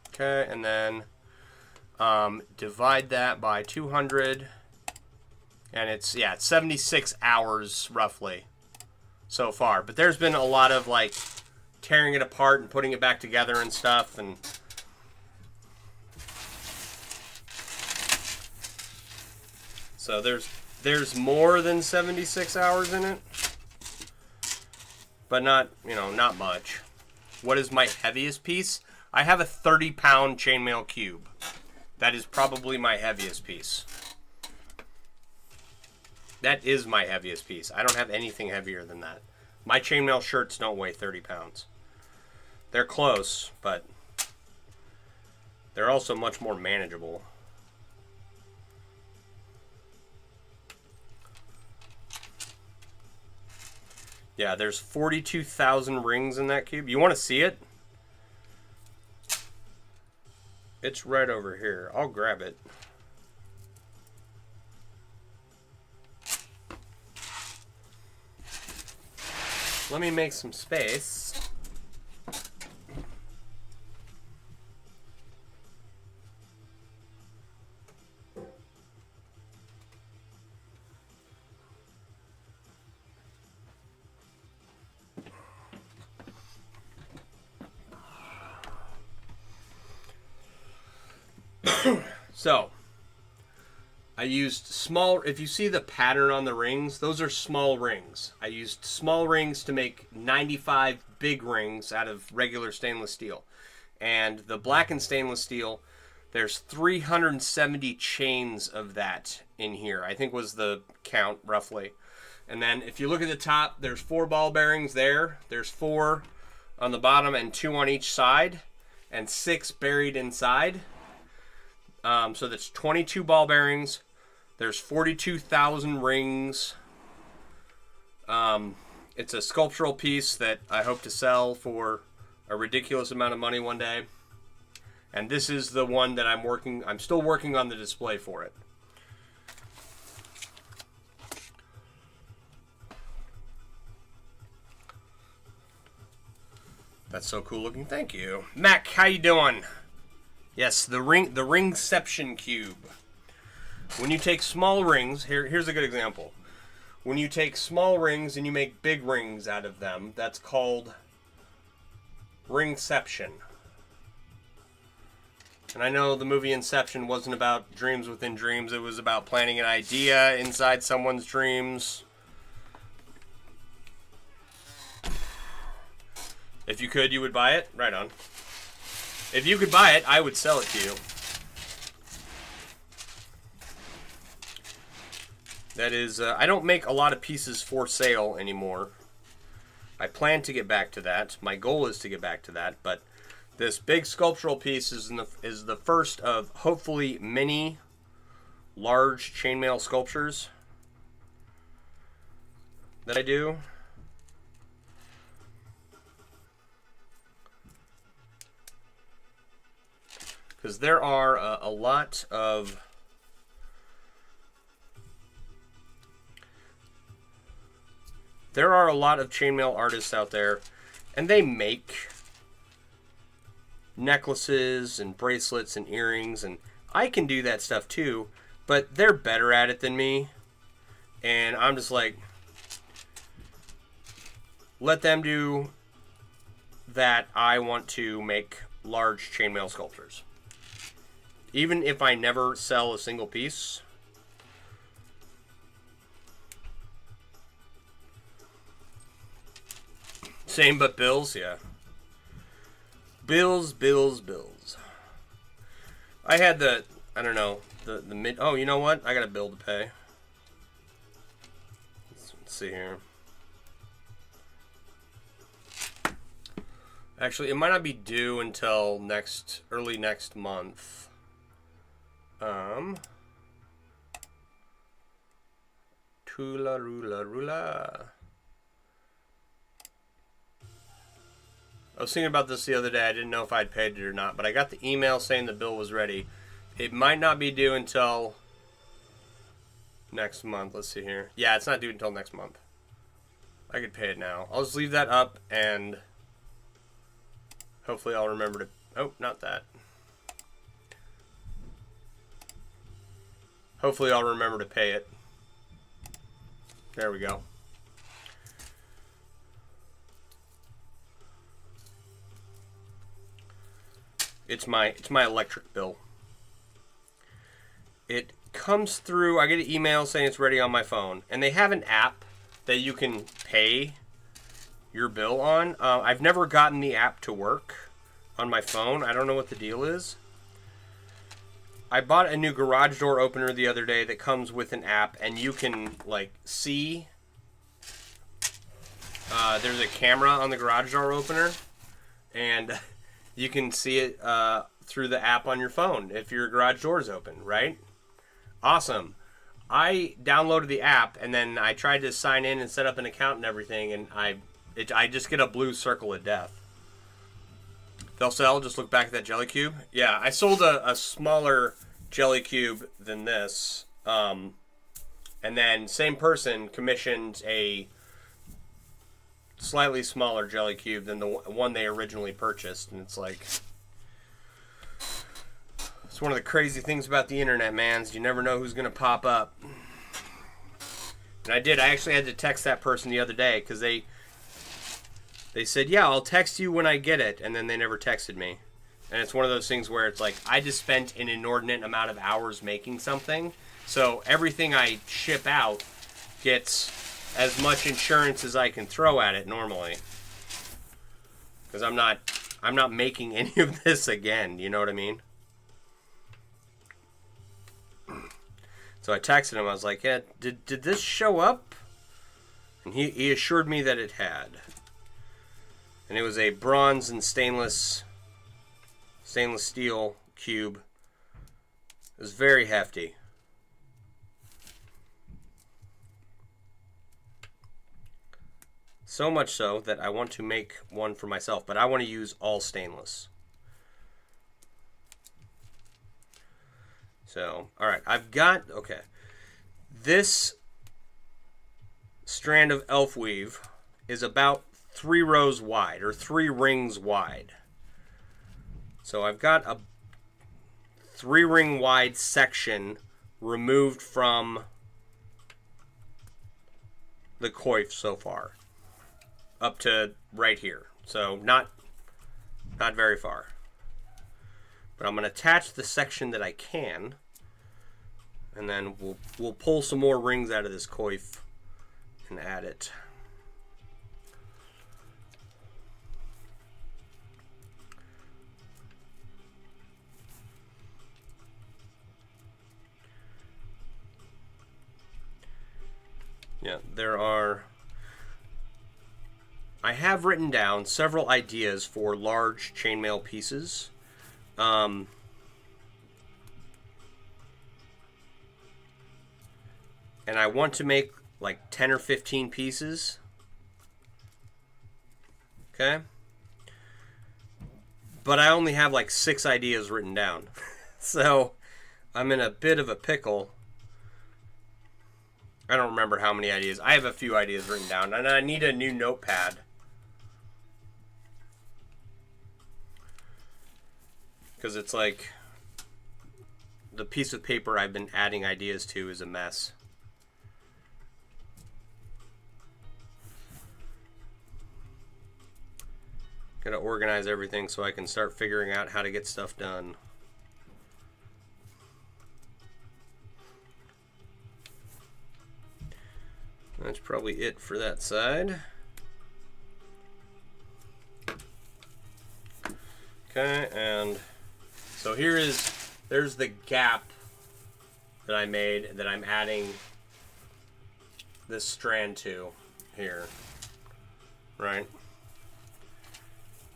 Okay, and then divide that by 200, and it's 76 hours roughly so far. But there's been a lot of like tearing it apart and putting it back together and stuff, and so there's more than 76 hours in it, but not much. What is my heaviest piece? I have a 30-pound chainmail cube. That is probably my heaviest piece. That is my heaviest piece. I don't have anything heavier than that. My chainmail shirts don't weigh 30 pounds. They're close, but they're also much more manageable. Yeah, there's 42,000 rings in that cube. You want to see it? It's right over here. I'll grab it. Let me make some space. So, I used small, if you see the pattern on the rings, those are small rings. I used small rings to make 95 big rings out of regular stainless steel. And the blackened stainless steel, there's 370 chains of that in here, I think was the count roughly. And then if you look at the top, there's 4 ball bearings there. There's 4 on the bottom and 2 on each side, and 6 buried inside. So that's 22 ball bearings. There's 42,000 rings. It's a sculptural piece that I hope to sell for a ridiculous amount of money one day. And this is the one that I'm still working on the display for it. That's so cool looking. Thank you. Mac, how you doing? Yes, the ringception cube. When you take small rings, here's a good example. When you take small rings and you make big rings out of them, that's called ringception. And I know the movie Inception wasn't about dreams within dreams. It was about planting an idea inside someone's dreams. If you could, you would buy it? Right on. If you could buy it, I would sell it to you. That is, I don't make a lot of pieces for sale anymore. I plan to get back to that. My goal is to get back to that, but this big sculptural piece is the first of hopefully many large chainmail sculptures that I do. Because there are a lot of chainmail artists out there, and they make necklaces and bracelets and earrings, and I can do that stuff too, but they're better at it than me, and I'm just like, let them do that. I want to make large chainmail sculptures. Even if I never sell a single piece. Same but bills, yeah. Bills. I had I don't know, the mid, oh, you know what? I got a bill to pay. Let's see here. Actually, it might not be due until early next month. Tula rula rula. I was thinking about this the other day. I didn't know if I'd paid it or not, but I got the email saying the bill was ready. It might not be due until next month. Let's see here. Yeah, it's not due until next month. I could pay it now. I'll just leave that up and hopefully I'll remember to... Oh, not that. Hopefully I'll remember to pay it. There we go. It's my electric bill. It comes through, I get an email saying it's ready on my phone. And they have an app that you can pay your bill on. I've never gotten the app to work on my phone. I don't know what the deal is. I bought a new garage door opener the other day that comes with an app, and you can like see there's a camera on the garage door opener, and you can see it through the app on your phone if your garage door is open, right? Awesome. I downloaded the app, and then I tried to sign in and set up an account and everything, and I just get a blue circle of death. They'll sell. Just look back at that jelly cube. Yeah, I sold a smaller jelly cube than this. And then same person commissioned a slightly smaller jelly cube than the one they originally purchased. And it's like... It's one of the crazy things about the internet, man, is you never know who's going to pop up. And I did. I actually had to text that person the other day because they said, yeah, I'll text you when I get it, and then they never texted me. And it's one of those things where it's like, I just spent an inordinate amount of hours making something, so everything I ship out gets as much insurance as I can throw at it normally. Because I'm not making any of this again, you know what I mean? So I texted him, I was like, yeah, did this show up? And he assured me that it had. And it was a bronze and stainless steel cube. It was very hefty. So much so that I want to make one for myself, but I want to use all stainless. So, alright, okay. This strand of elf weave is about 3 rows wide, or 3 rings wide. So I've got a 3 ring wide section removed from the coif so far, up to right here. So not very far. But I'm going to attach the section that I can, and then we'll pull some more rings out of this coif and add it. Yeah, I have written down several ideas for large chainmail pieces. And I want to make like 10 or 15 pieces. Okay? But I only have like 6 ideas written down. So I'm in a bit of a pickle. I don't remember how many ideas. I have a few ideas written down, and I need a new notepad. Because it's like the piece of paper I've been adding ideas to is a mess. Gotta organize everything so I can start figuring out how to get stuff done. That's probably it for that side. Okay, and so there's the gap that I made that I'm adding this strand to here, right?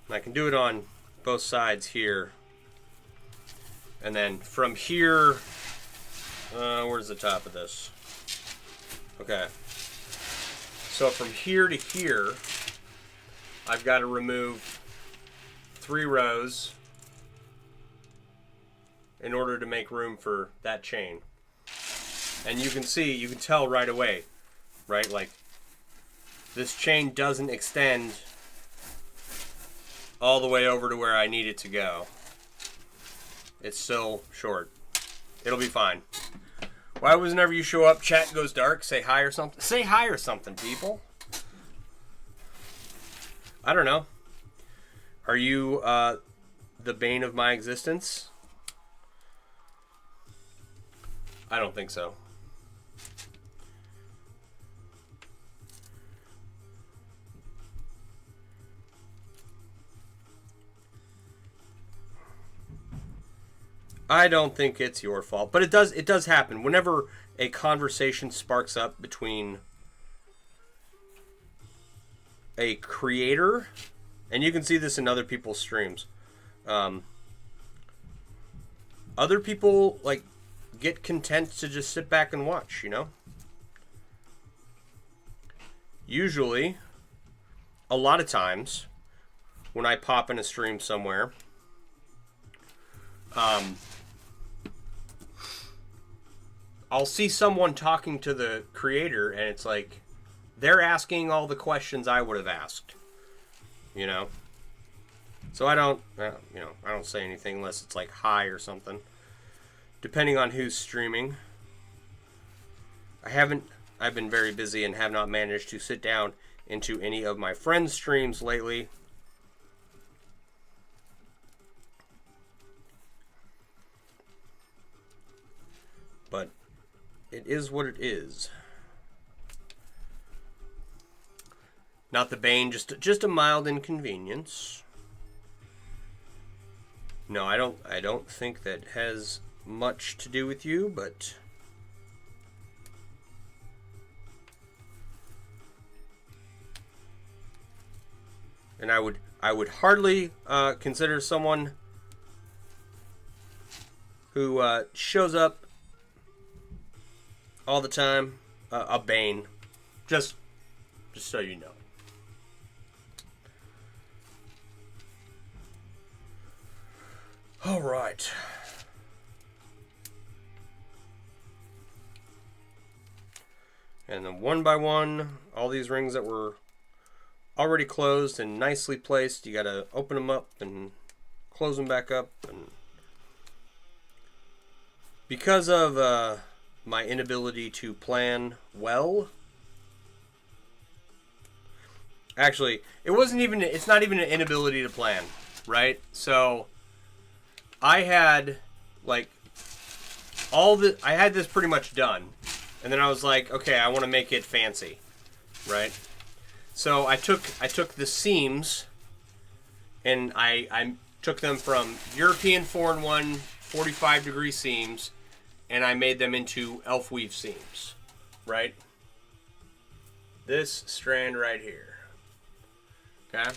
And I can do it on both sides here. And then from here, where's the top of this? Okay. So from here to here, I've got to remove 3 rows in order to make room for that chain. And you can see, you can tell right away, right? Like, this chain doesn't extend all the way over to where I need it to go. It's still short. It'll be fine. Why whenever you show up, chat goes dark, say hi or something? Say hi or something, people. I don't know. Are you the bane of my existence? I don't think so. I don't think it's your fault, but it does happen whenever a conversation sparks up between a creator, and you can see this in other people's streams. Other people like get content to just sit back and watch, you know? Usually, a lot of times, when I pop in a stream somewhere, I'll see someone talking to the creator, and it's like they're asking all the questions I would have asked, you know. So I don't, I don't say anything unless it's like hi or something, depending on who's streaming. I've been very busy and have not managed to sit down into any of my friends' streams lately. But it is what it is. Not the bane, just a mild inconvenience. No, I don't think that has much to do with you, but and I would hardly consider someone who shows up all the time a bane. Just so you know. All right. And then one by one, all these rings that were already closed and nicely placed, you gotta open them up and close them back up. And because of my inability to plan well, actually, it's not even an inability to plan, right? So I had I had this pretty much done, and then I was like, okay, I want to make it fancy, right? So I took the seams, and I took them from European 4-in-1 45-degree seams, and I made them into elf weave seams, right? This strand right here, okay?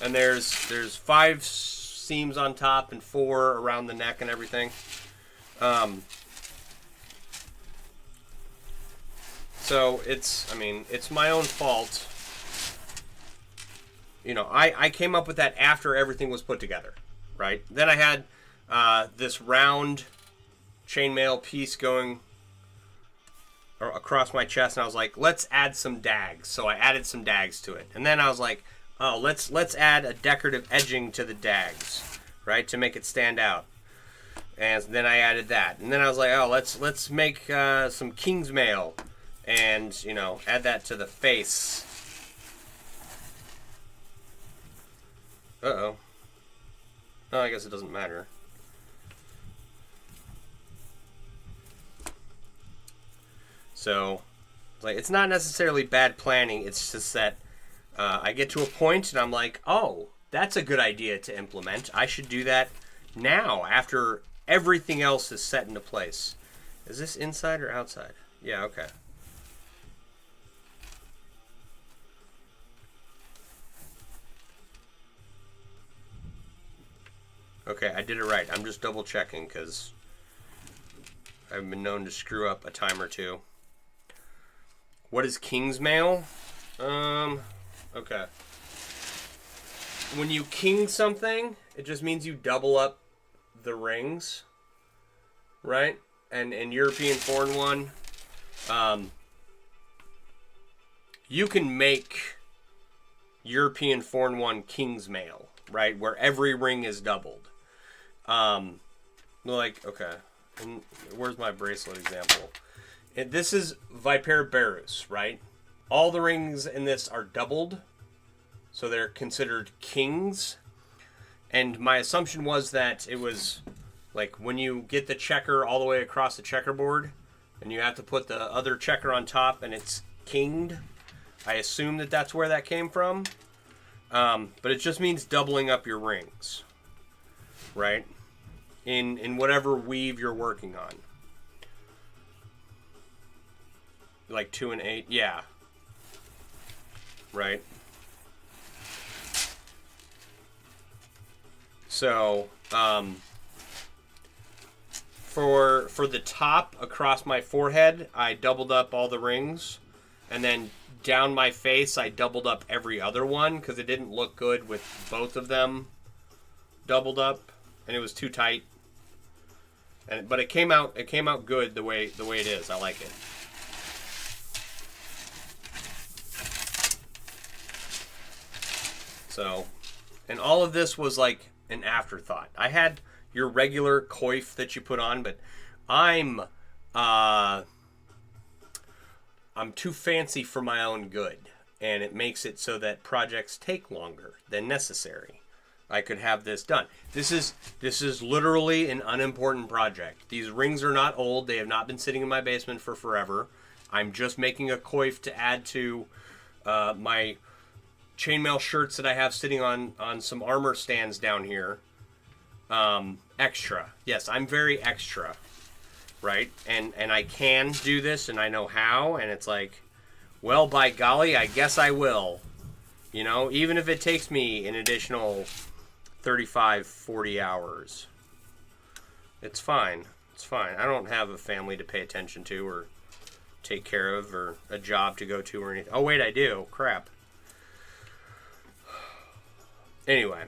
And there's 5 seams on top and 4 around the neck and everything. So it's my own fault. You know, I came up with that after everything was put together, right? Then I had this round chainmail piece going across my chest, and I was like, let's add some dags. So I added some dags to it, and then I was like, oh, let's add a decorative edging to the dags, right, to make it stand out. And then I added that, and then I was like, oh, let's make some king's mail, and add that to the face. Uh-oh. Oh, I guess it doesn't matter. So, it's not necessarily bad planning. It's just that I get to a point and I'm like, oh, that's a good idea to implement. I should do that now after everything else is set into place. Is this inside or outside? Yeah, okay. Okay, I did it right. I'm just double checking because I've been known to screw up a time or two. What is King's Mail? Okay. When you king something, it just means you double up the rings, right? And in European Foreign One, you can make European Foreign One King's Mail, right? Where every ring is doubled. Like, okay. And where's my bracelet example? This is Viperberus, right? All the rings in this are doubled, so they're considered kings. And my assumption was that it was like when you get the checker all the way across the checkerboard, and you have to put the other checker on top, and it's kinged. I assume that that's where that came from. But it just means doubling up your rings, right? In whatever weave you're working on. Like 2 and 8, yeah. Right? So, for the top across my forehead, I doubled up all the rings. And then down my face, I doubled up every other one because it didn't look good with both of them doubled up, and it was too tight. But it came out good the way it is. I like it. So, and all of this was like an afterthought. I had your regular coif that you put on, but I'm too fancy for my own good, and it makes it so that projects take longer than necessary. I could have this done. This is literally an unimportant project. These rings are not old. They have not been sitting in my basement for forever. I'm just making a coif to add to my chainmail shirts that I have sitting on some armor stands down here. Extra. Yes, I'm very extra. Right? And I can do this, and I know how, and it's like, well, by golly, I guess I will. You know, even if it takes me an additional 35, 40 hours. It's fine. It's fine. I don't have a family to pay attention to or take care of or a job to go to or anything. Oh, wait, I do. Crap. Anyway.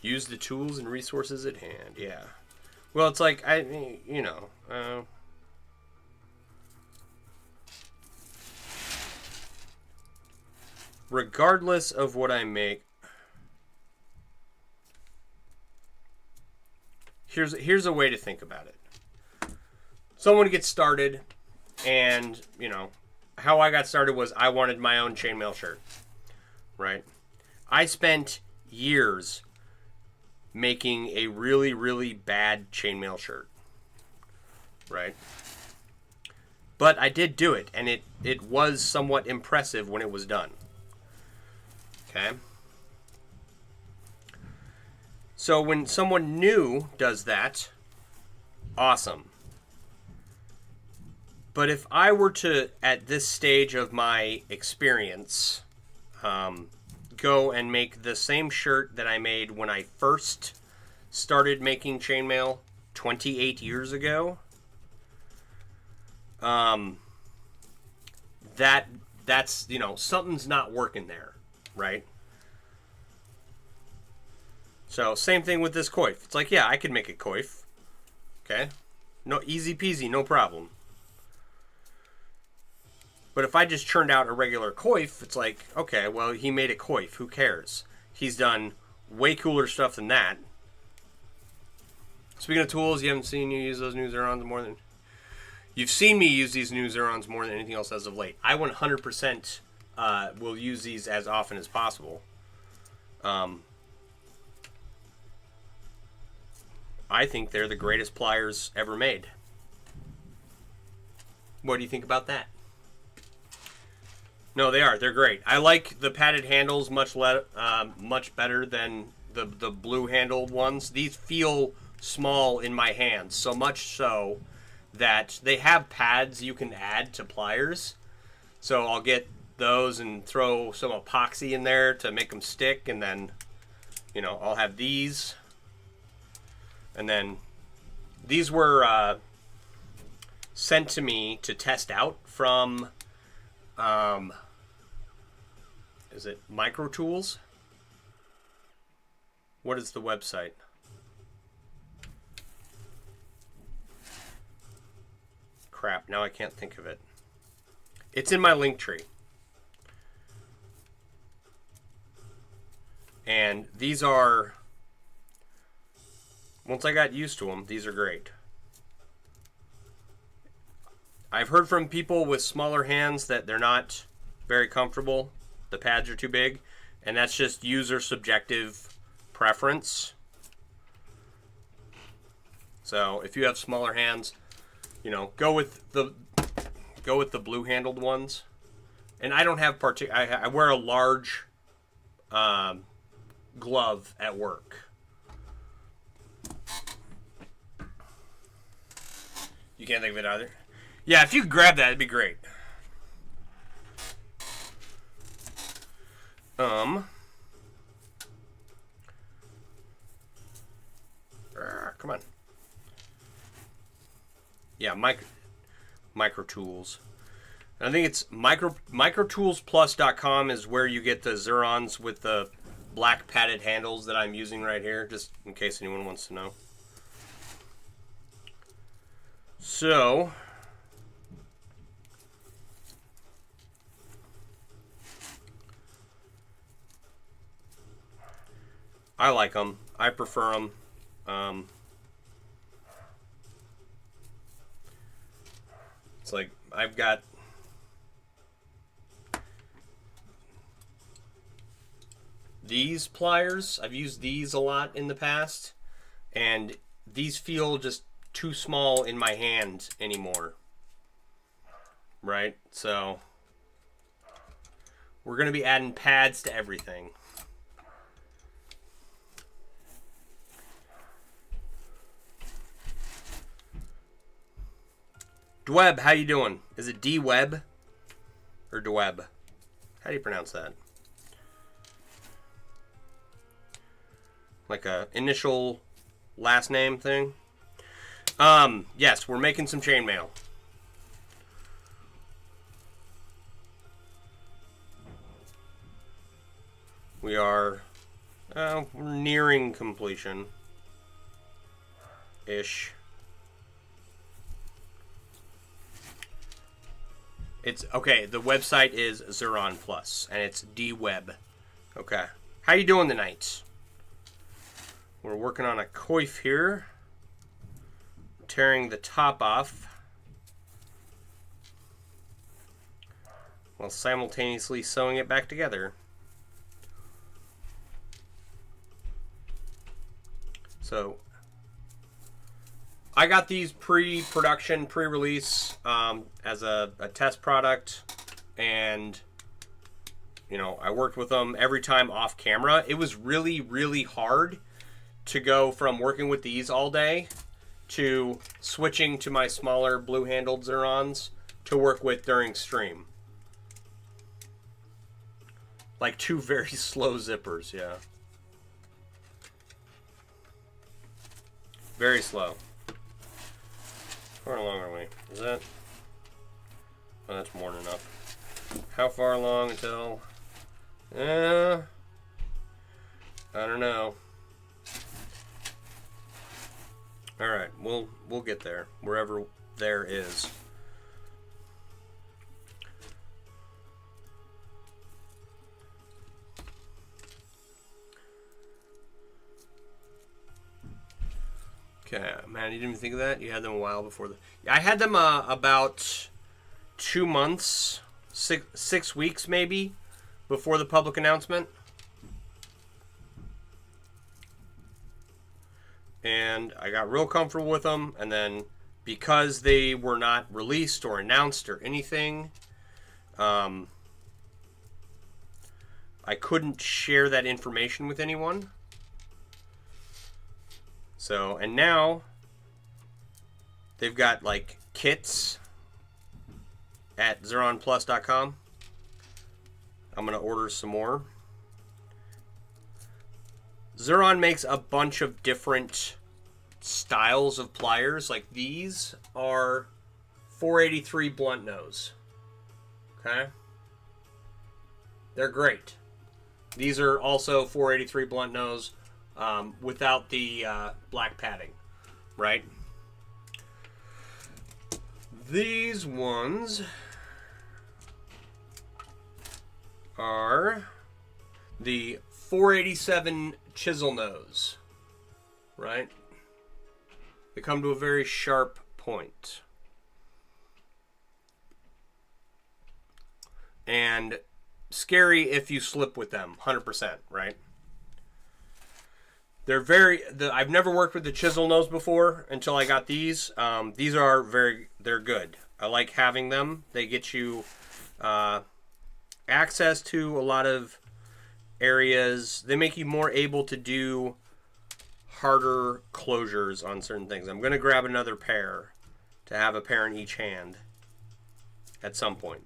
Use the tools and resources at hand. Yeah. Well, it's like, regardless of what I make, here's a way to think about it. Someone gets started, and, how I got started was I wanted my own chainmail shirt, right? I spent years making a really, really bad chainmail shirt, right? But I did do it, and it was somewhat impressive when it was done. Okay? So when someone new does that, awesome. But if I were to, at this stage of my experience, go and make the same shirt that I made when I first started making chainmail 28 years ago, that's something's not working there, right? So same thing with this coif. It's like, yeah, I could make a coif. Okay? No, easy peasy, no problem. But if I just churned out a regular coif, it's like, okay, well, he made a coif. Who cares? He's done way cooler stuff than that. Speaking of tools, you haven't seen you use those new Zerons more than... You've seen me use these new Zerons more than anything else as of late. I 100% will use these as often as possible. I think they're the greatest pliers ever made. What do you think about that? No, they are. They're great. I like the padded handles much better than the blue-handled ones. These feel small in my hands, so much so that they have pads you can add to pliers. So I'll get those and throw some epoxy in there to make them stick, and then, you know, I'll have these. And then these were sent to me to test out from, is it Micro Tools? What is the website? Crap, now I can't think of it. It's in my link tree. And these are, once I got used to them, these are great. I've heard from people with smaller hands that they're not very comfortable. The pads are too big, and that's just user subjective preference. So if you have smaller hands, you know, go with the blue handled ones. And I don't have I wear a large glove at work. You can't think of it either? Yeah, if you could grab that, it'd be great. Come on. Yeah, Micro Tools. I think it's microtoolsplus.com is where you get the Zerons with the black padded handles that I'm using right here, just in case anyone wants to know. So, I like them. I prefer them. It's like I've got these pliers. I've used these a lot in the past, and these feel just too small in my hand anymore. Right? So we're going to be adding pads to everything. Dweb, how you doing? Is it D-Web or Dweb? How do you pronounce that? Like a initial last name thing? Yes, we're making some chainmail. We are nearing completion. Ish. It's okay. The website is Zeron Plus, and it's DWeb. Okay. How you doing tonight? We're working on a coif here. Tearing the top off while simultaneously sewing it back together. So I got these pre-production, pre-release as a test product, and you know, I worked with them every time off camera. It was really, really hard to go from working with these all day to switching to my smaller blue-handled Zerons to work with during stream. Like two very slow zippers, yeah. Very slow. How far along are we? Is that? Oh, that's more than enough. How far along until? I don't know. All right, we'll get there wherever there is. Okay, man, you didn't even think of that? You had them a while before the... I had them about 2 months, six weeks maybe, before the public announcement. And I got real comfortable with them, and then because they were not released or announced or anything, I couldn't share that information with anyone. So, and now they've got like kits at zeronplus.com. I'm going to order some more. Xuron makes a bunch of different styles of pliers. Like these are 483 blunt nose. Okay? They're great. These are also 483 blunt nose without the black padding, right? These ones are the 487 chisel nose, right? They come to a very sharp point. And scary if you slip with them, 100%, right? They're I've never worked with the chisel nose before until I got these. These are they're good. I like having them. They get you access to a lot of areas. They make you more able to do harder closures on certain things. I'm going to grab another pair to have a pair in each hand at some point.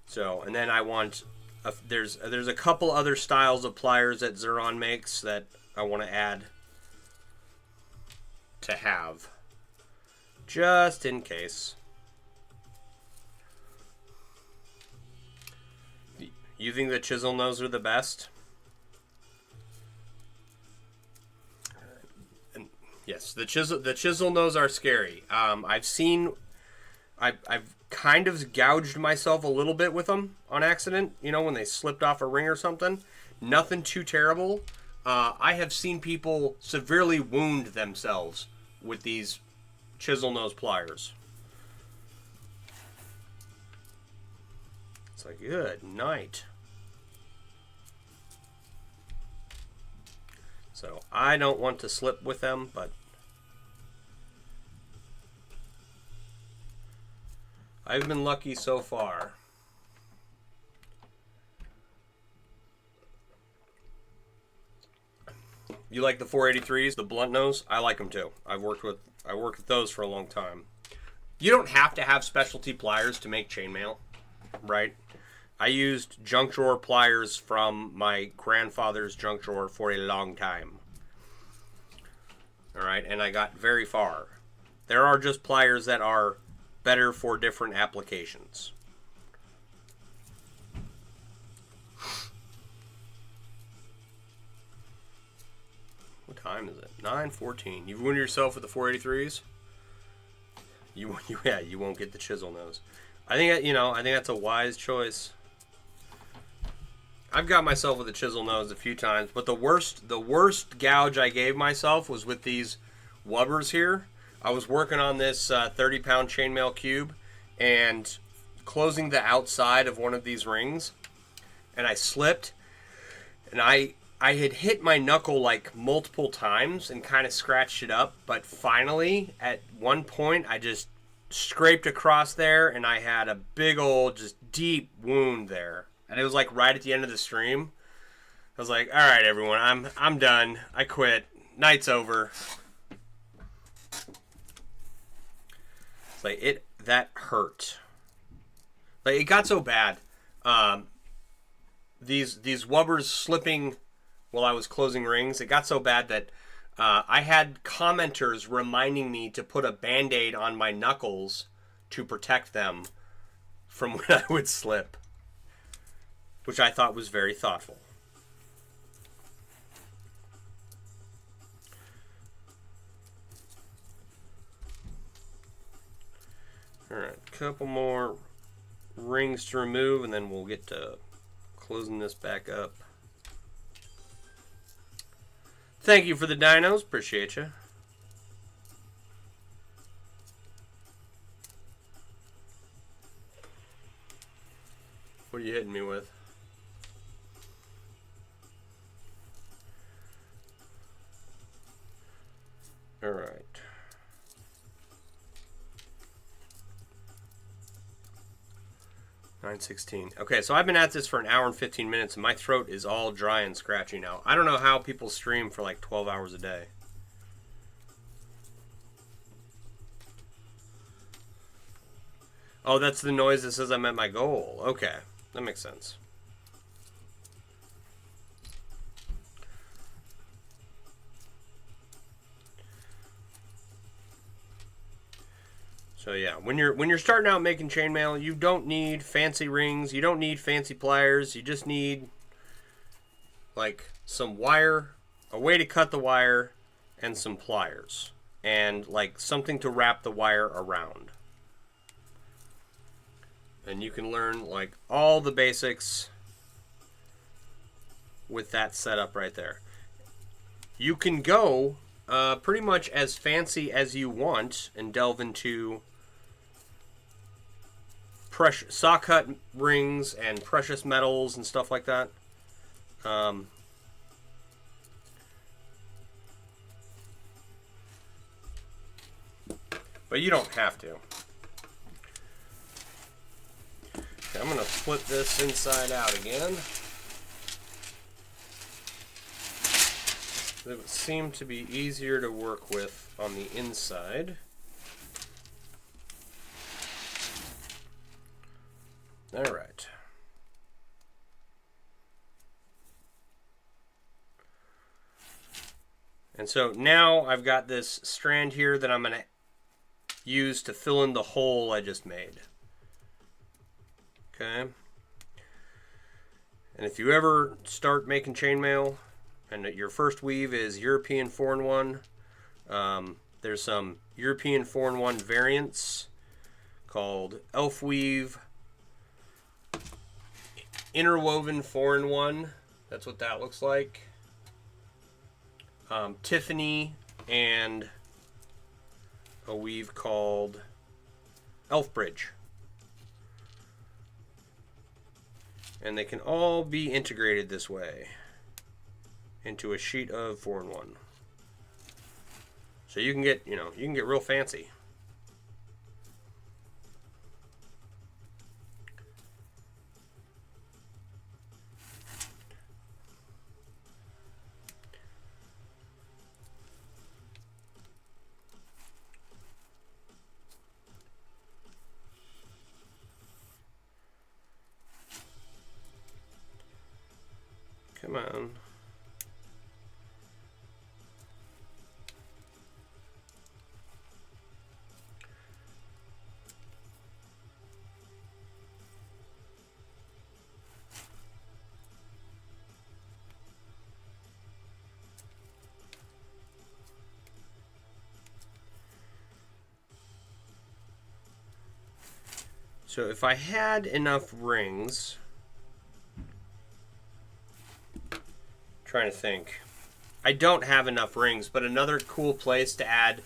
So, and then I want there's a couple other styles of pliers that Xuron makes that I want to add to have just in case. You think the chisel nose are the best? And yes, the chisel nose are scary. I've kind of gouged myself a little bit with them on accident, you know, when they slipped off a ring or something. Nothing too terrible. I have seen people severely wound themselves with these chisel nose pliers. It's like, good night. So I don't want to slip with them, but I've been lucky so far. You like the 483s, the blunt nose? I like them too. I worked with those for a long time. You don't have to have specialty pliers to make chainmail, right? I used junk drawer pliers from my grandfather's junk drawer for a long time. All right, and I got very far. There are just pliers that are better for different applications. What time is it? 9:14. You've wounded yourself with the 483s? You won't get the chisel nose. I think that's a wise choice. I've got myself with a chisel nose a few times, but the worst gouge I gave myself was with these wubbers here. I was working on this 30-pound chainmail cube and closing the outside of one of these rings, and I slipped, and I had hit my knuckle like multiple times and kind of scratched it up, but finally at one point I just scraped across there and I had a big old just deep wound there. And it was like right at the end of the stream. I was like, all right, everyone, I'm done. I quit. Night's over. It's like that hurt. Like it got so bad. These wubbers slipping while I was closing rings, it got so bad that I had commenters reminding me to put a Band-Aid on my knuckles to protect them from when I would slip, which I thought was very thoughtful. Alright, a couple more rings to remove and then we'll get to closing this back up. Thank you for the dinos, appreciate you. What are you hitting me with? All right. $9:16. Okay, so I've been at this for an hour and 15 minutes, and my throat is all dry and scratchy now. I don't know how people stream for like 12 hours a day. Oh, that's the noise that says I'm at my goal. Okay, that makes sense. So yeah, when you're starting out making chainmail, you don't need fancy rings, you don't need fancy pliers, you just need like some wire, a way to cut the wire, and some pliers, and like something to wrap the wire around. And you can learn like all the basics with that setup right there. You can go pretty much as fancy as you want and delve into saw cut rings and precious metals and stuff like that. But you don't have to. Okay, I'm going to flip this inside out again. It would seem to be easier to work with on the inside. All right. And so now I've got this strand here that I'm going to use to fill in the hole I just made. Okay. And if you ever start making chainmail and your first weave is European 4-in-1, there's some European 4-in-1 variants called elf weave, interwoven 4-in-1. That's what that looks like. Tiffany, and a weave called Elf Bridge. And they can all be integrated this way into a sheet of 4-in-1. So you can get, you can get real fancy. Come on. So if I had enough rings, trying to think. I don't have enough rings, but another cool place to add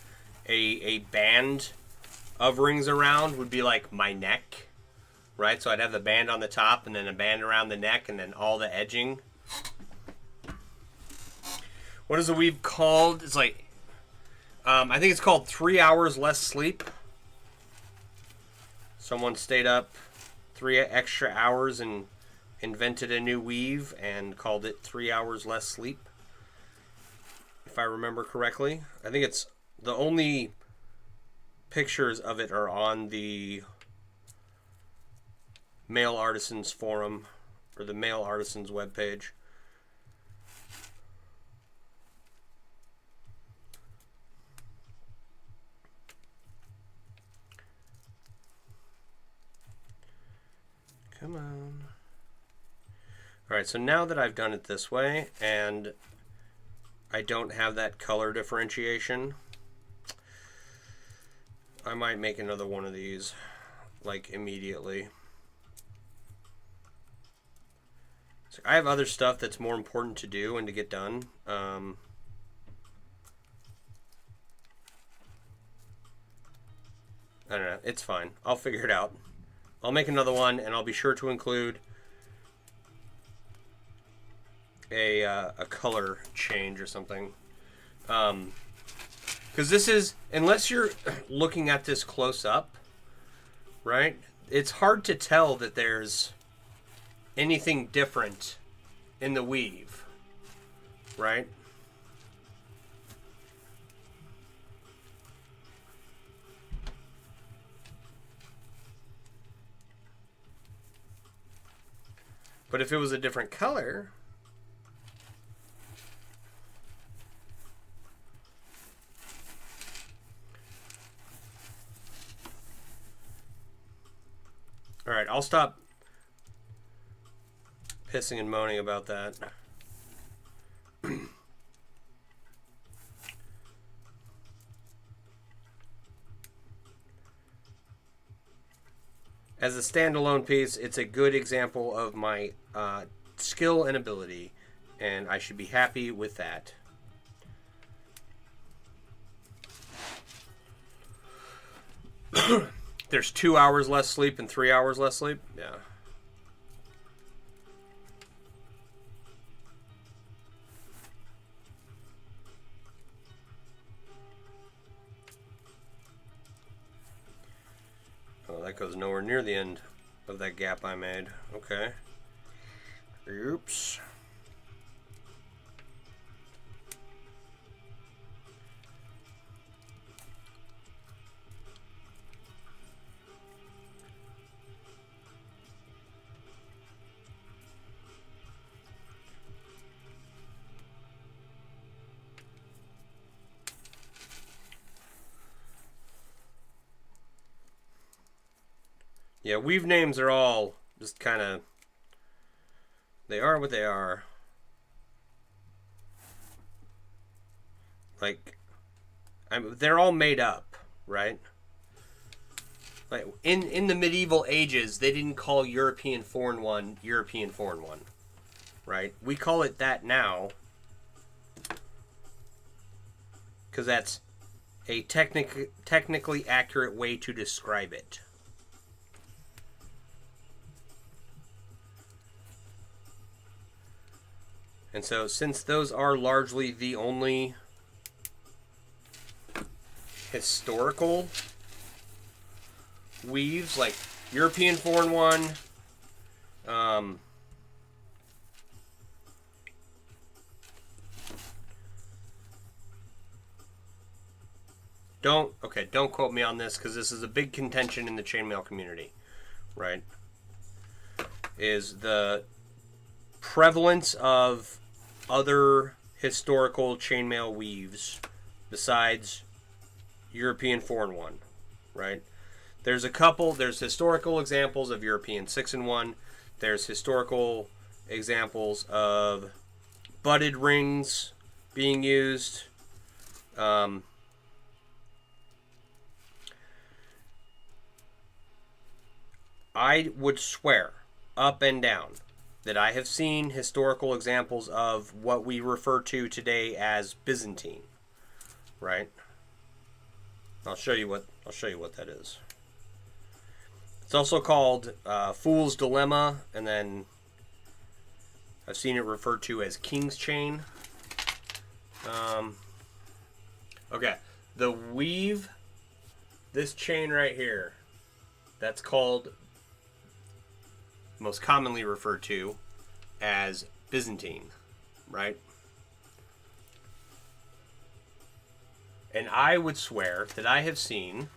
a band of rings around would be like my neck, right? So I'd have the band on the top and then a band around the neck and then all the edging. What is the weave called? It's like, I think it's called 3 hours less sleep. Someone stayed up 3 extra hours and invented a new weave and called it 3 hours less sleep, if I remember correctly. I think it's the only pictures of it are on the Male Artisans forum or the Male Artisans webpage. Come on. Alright, so now that I've done it this way, and I don't have that color differentiation, I might make another one of these, like, immediately. So I have other stuff that's more important to do and to get done. I don't know, it's fine. I'll figure it out. I'll make another one, and I'll be sure to include a color change or something, because this is, unless you're looking at this close up, right, it's hard to tell that there's anything different in the weave, right? But if it was a different color... Alright, I'll stop pissing and moaning about that. As a standalone piece, it's a good example of my skill and ability, and I should be happy with that. There's 2 hours less sleep and 3 hours less sleep? Yeah. Oh, that goes nowhere near the end of that gap I made. Okay. Oops. Yeah, weave names are all just kind of... They are what they are. Like, they're all made up, right? Like in the medieval ages, they didn't call European foreign one, right? We call it that now because that's a technically accurate way to describe it. And so, since those are largely the only historical weaves, like European foreign one, don't quote me on this because this is a big contention in the chainmail community, right? Is the prevalence of other historical chainmail weaves besides European foreign one, right? There's historical examples of European 6-in-1. There's historical examples of budded rings being used. I would swear up and down that I have seen historical examples of what we refer to today as Byzantine, right? I'll show you what that is. It's also called Fool's Dilemma, and then I've seen it referred to as King's Chain. Okay, the weave, this chain right here, that's called, most commonly referred to as Byzantine, right? And I would swear that I have seen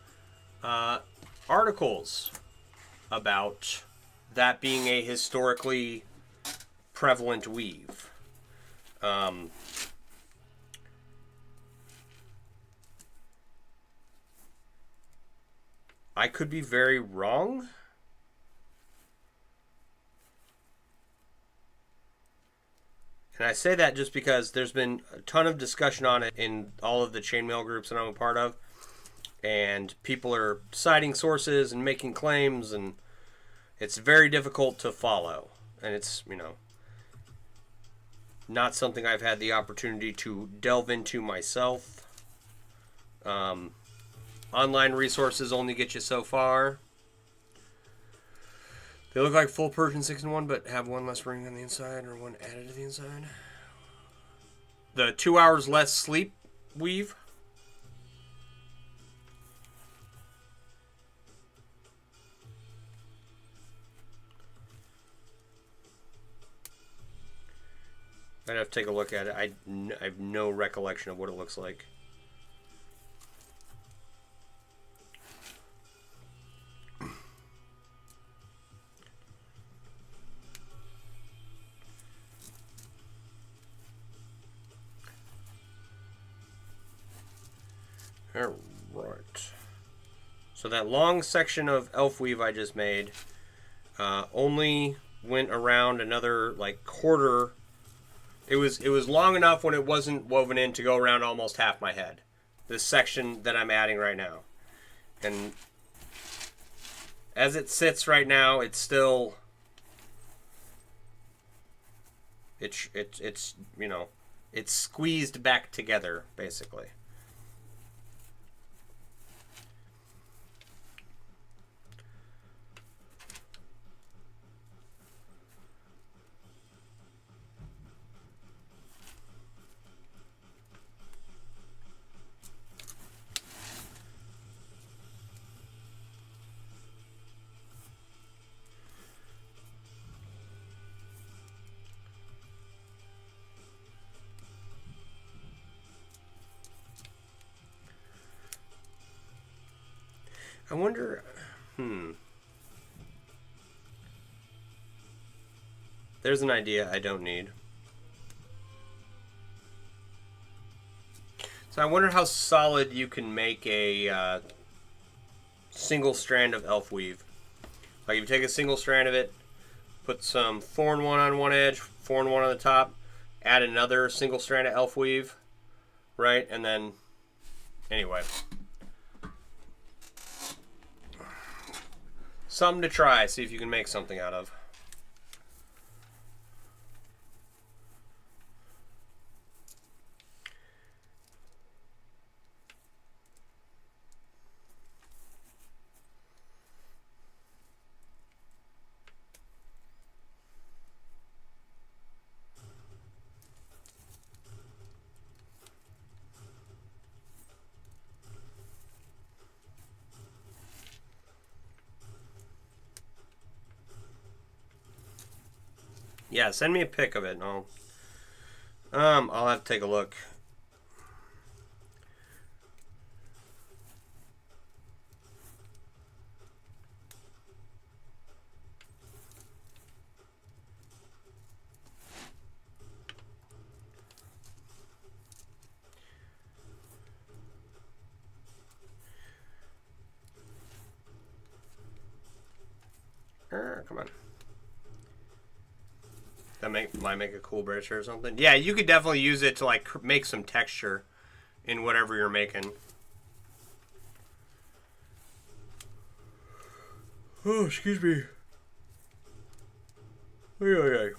articles about that being a historically prevalent weave. I could be very wrong. And I say that just because there's been a ton of discussion on it in all of the chainmail groups that I'm a part of. And people are citing sources and making claims, and it's very difficult to follow. And it's, not something I've had the opportunity to delve into myself. Online resources only get you so far. They look like full Persian 6-in-1, but have one less ring on the inside or one added to the inside. The 2 hours less sleep weave. I'd have to take a look at it. I have no recollection of what it looks like. All right. So that long section of elf weave I just made only went around another like quarter. It was long enough when it wasn't woven in to go around almost half my head. This section that I'm adding right now. And as it sits right now, it's still it's you know, it's squeezed back together basically. I wonder, There's an idea I don't need. So I wonder how solid you can make a single strand of elf weave. Like if you take a single strand of it, put some thorn one on one edge, thorn one on the top, add another single strand of elf weave, right? And then, anyway. Something to try, see if you can make something out of. Yeah, send me a pic of it and I'll have to take a look. Come on. That might make a cool bracer or something. Yeah, you could definitely use it to like make some texture in whatever you're making. Oh, excuse me. Okay.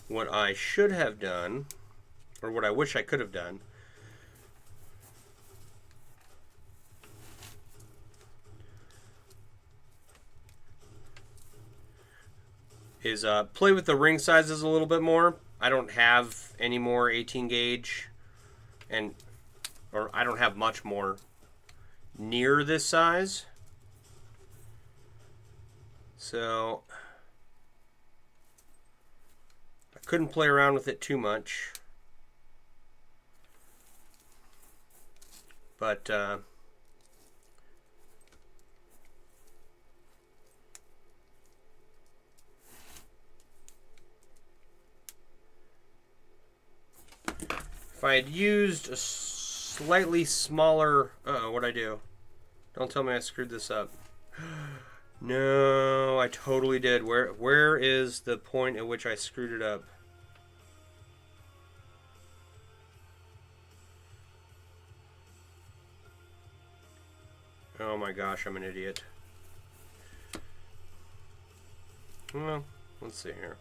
What I should have done, or what I wish I could have done, is play with the ring sizes a little bit more. I don't have any more 18 gauge, or I don't have much more near this size. So I couldn't play around with it too much. But if I had used a slightly smaller... what'd I do? Don't tell me I screwed this up. No, I totally did. Where is the point at which I screwed it up? Oh my gosh, I'm an idiot. Well, let's see here.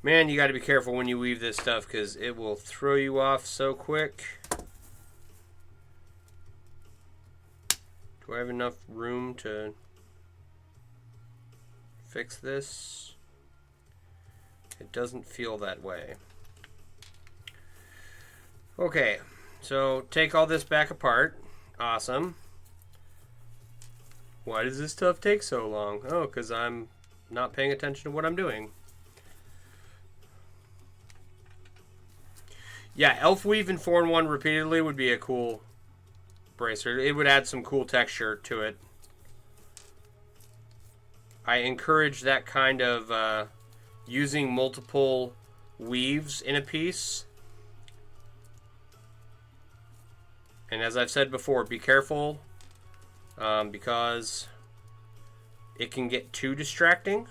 Man, you got to be careful when you weave this stuff because it will throw you off so quick. Do I have enough room to fix this? It doesn't feel that way. Okay, so take all this back apart. Awesome. Why does this stuff take so long? Oh, because I'm not paying attention to what I'm doing. Yeah, Elf Weave and 4-in-1 repeatedly would be a cool bracer. It would add some cool texture to it. I encourage that kind of using multiple weaves in a piece. And as I've said before, be careful because it can get too distracting.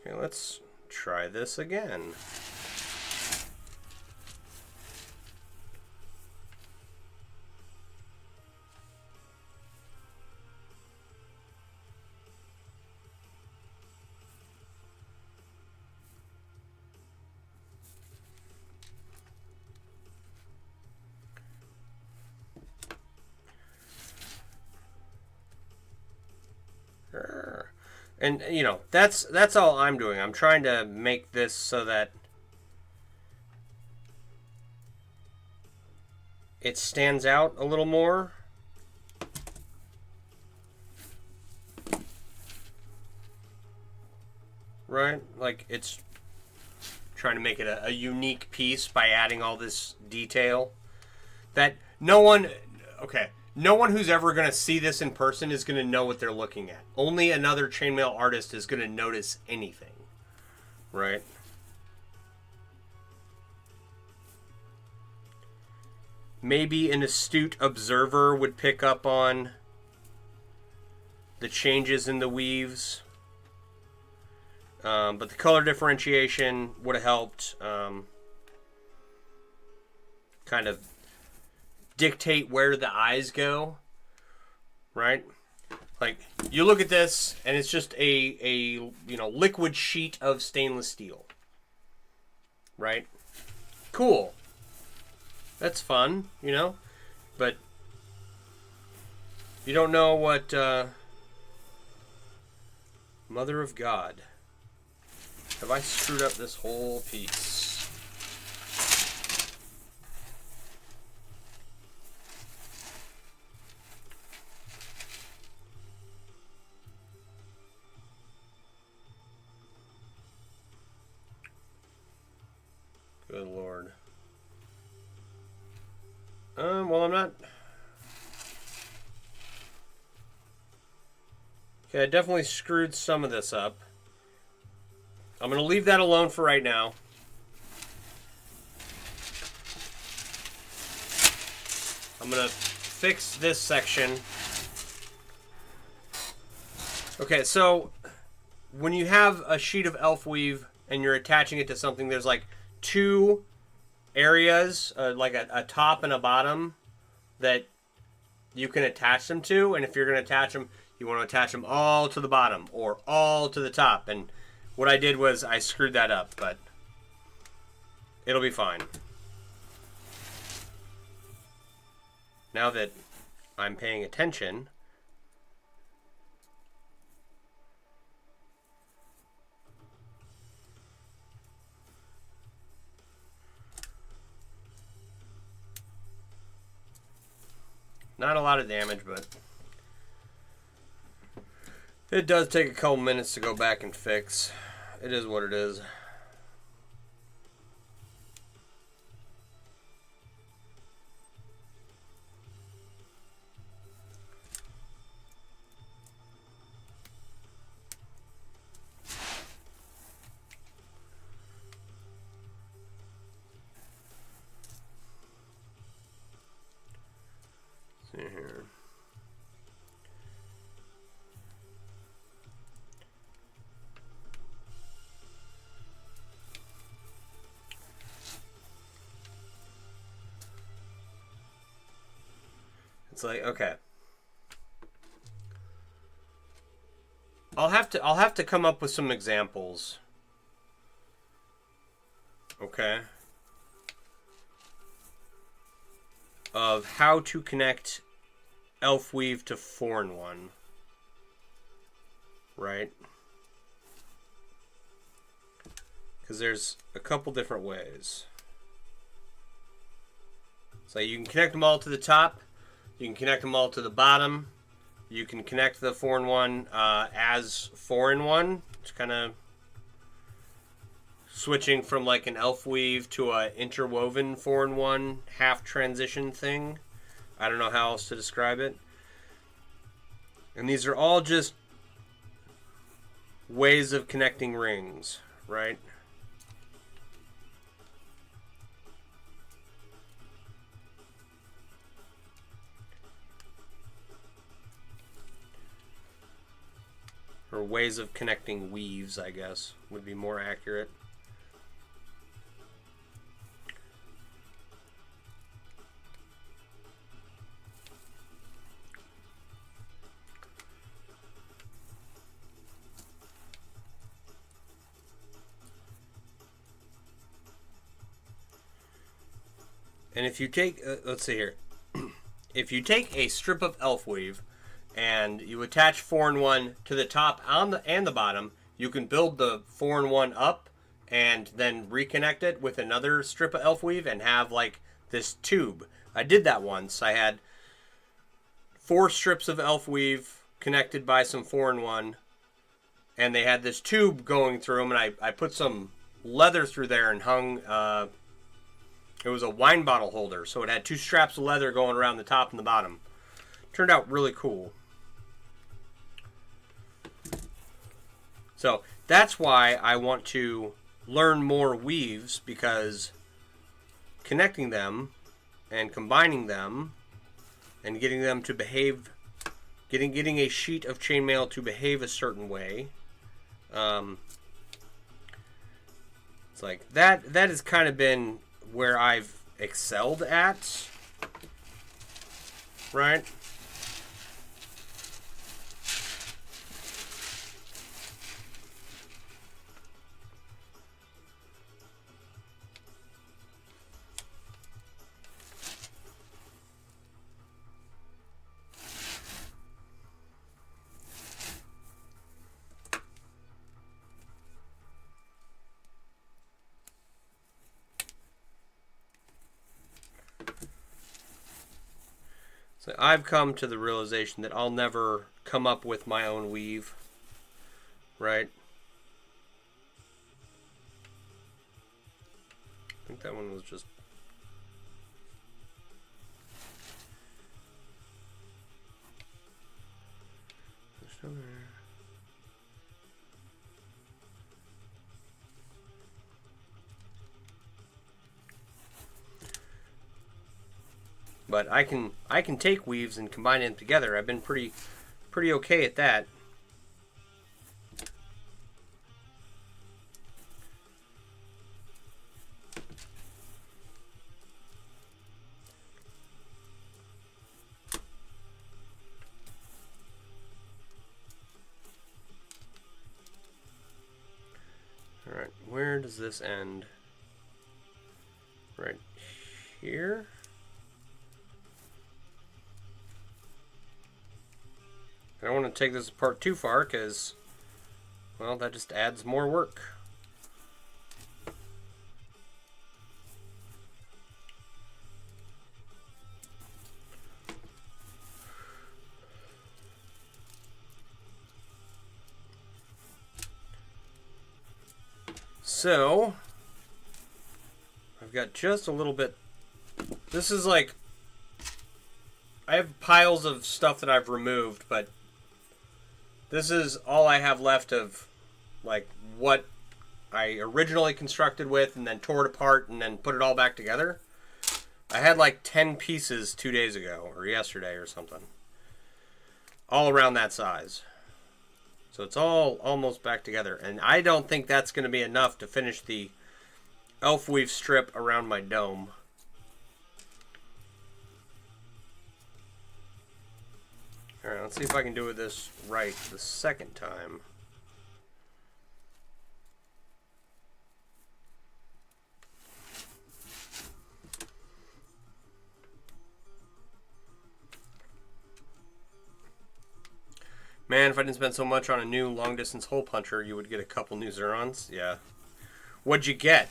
Okay, let's try this again. And you know, that's all I'm doing. I'm trying to make this so that it stands out a little more. Right? Like it's trying to make it a unique piece by adding all this detail that no one who's ever going to see this in person is going to know what they're looking at. Only another chainmail artist is going to notice anything, right? Maybe an astute observer would pick up on the changes in the weaves. But the color differentiation would have helped kind of dictate where the eyes go, right? Like you look at this and it's just a liquid sheet of stainless steel, right? Cool. That's fun, but you don't know what Mother of God. Have I screwed up this whole piece? Good Lord. Well, I'm not... Okay, I definitely screwed some of this up. I'm going to leave that alone for right now. I'm going to fix this section. Okay, so when you have a sheet of elf weave and you're attaching it to something, there's like two areas, like a top and a bottom, that you can attach them to. And if you're going to attach them, you want to attach them all to the bottom or all to the top. And what I did was I screwed that up, but it'll be fine. Now that I'm paying attention, not a lot of damage, but it does take a couple minutes to go back and fix. It is what it is. See here. It's like, okay. I'll have to come up with some examples. Okay. Of how to connect elf weave to 4-in-1. right? Because there's a couple different ways. So you can connect them all to the top. You can connect them all to the bottom. You can connect the 4-in-1 as 4-in-1. It's kind of switching from like an elf weave to a interwoven 4-in-1 half transition thing. I don't know how else to describe it. And these are all just ways of connecting rings, right? Or ways of connecting weaves, I guess, would be more accurate. And if you take, let's see here, if you take a strip of elf weave and you attach 4-in-1 to the top and the bottom, you can build the 4-in-1 up and then reconnect it with another strip of elf weave and have like this tube. I did that once. I had 4 strips of elf weave connected by some 4-in-1, and they had this tube going through them, and I put some leather through there and hung, it was a wine bottle holder, so it had 2 straps of leather going around the top and the bottom. Turned out really cool. So that's why I want to learn more weaves, because connecting them and combining them and getting them to behave, getting a sheet of chainmail to behave a certain way, it's like that has kind of been where I've excelled at, right? So I've come to the realization that I'll never come up with my own weave, right? I think that one was just... But I can take weaves and combine them together. I've been pretty okay at that. All right, where does this end? Right here. I don't want to take this apart too far because, well, that just adds more work. So, I've got just a little bit. This is like, I have piles of stuff that I've removed, but this is all I have left of like what I originally constructed with and then tore it apart and then put it all back together. I had like 10 pieces 2 days ago or yesterday or something. All around that size. So it's all almost back together. And I don't think that's going to be enough to finish the elf weave strip around my dome. Alright, let's see if I can do this right the second time. Man, if I didn't spend so much on a new long-distance hole puncher, you would get a couple new Zerons. Yeah. What'd you get?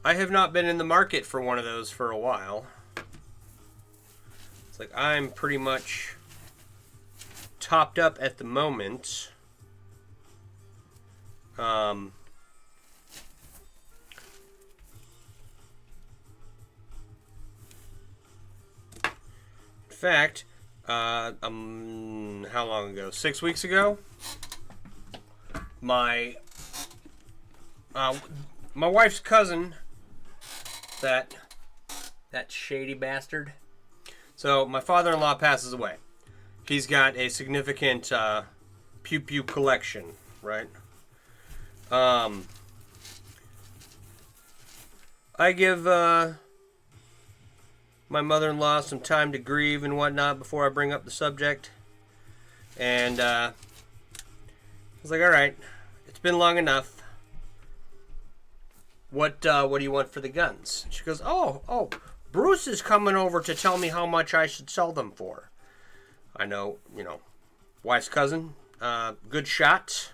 I have not been in the market for one of those for a while. It's like I'm pretty much topped up at the moment. In fact, how long ago? 6 weeks ago? My wife's cousin, that shady bastard. So my father-in-law passes away. He's got a significant pew pew collection, right? I give my mother-in-law some time to grieve and whatnot before I bring up the subject. And I was like, all right, it's been long enough. What do you want for the guns? She goes, oh, Bruce is coming over to tell me how much I should sell them for. I know, wife's cousin, good shot.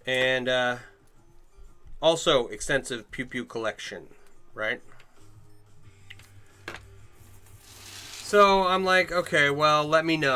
And also extensive pew pew collection, right? So I'm like, okay, well, let me know.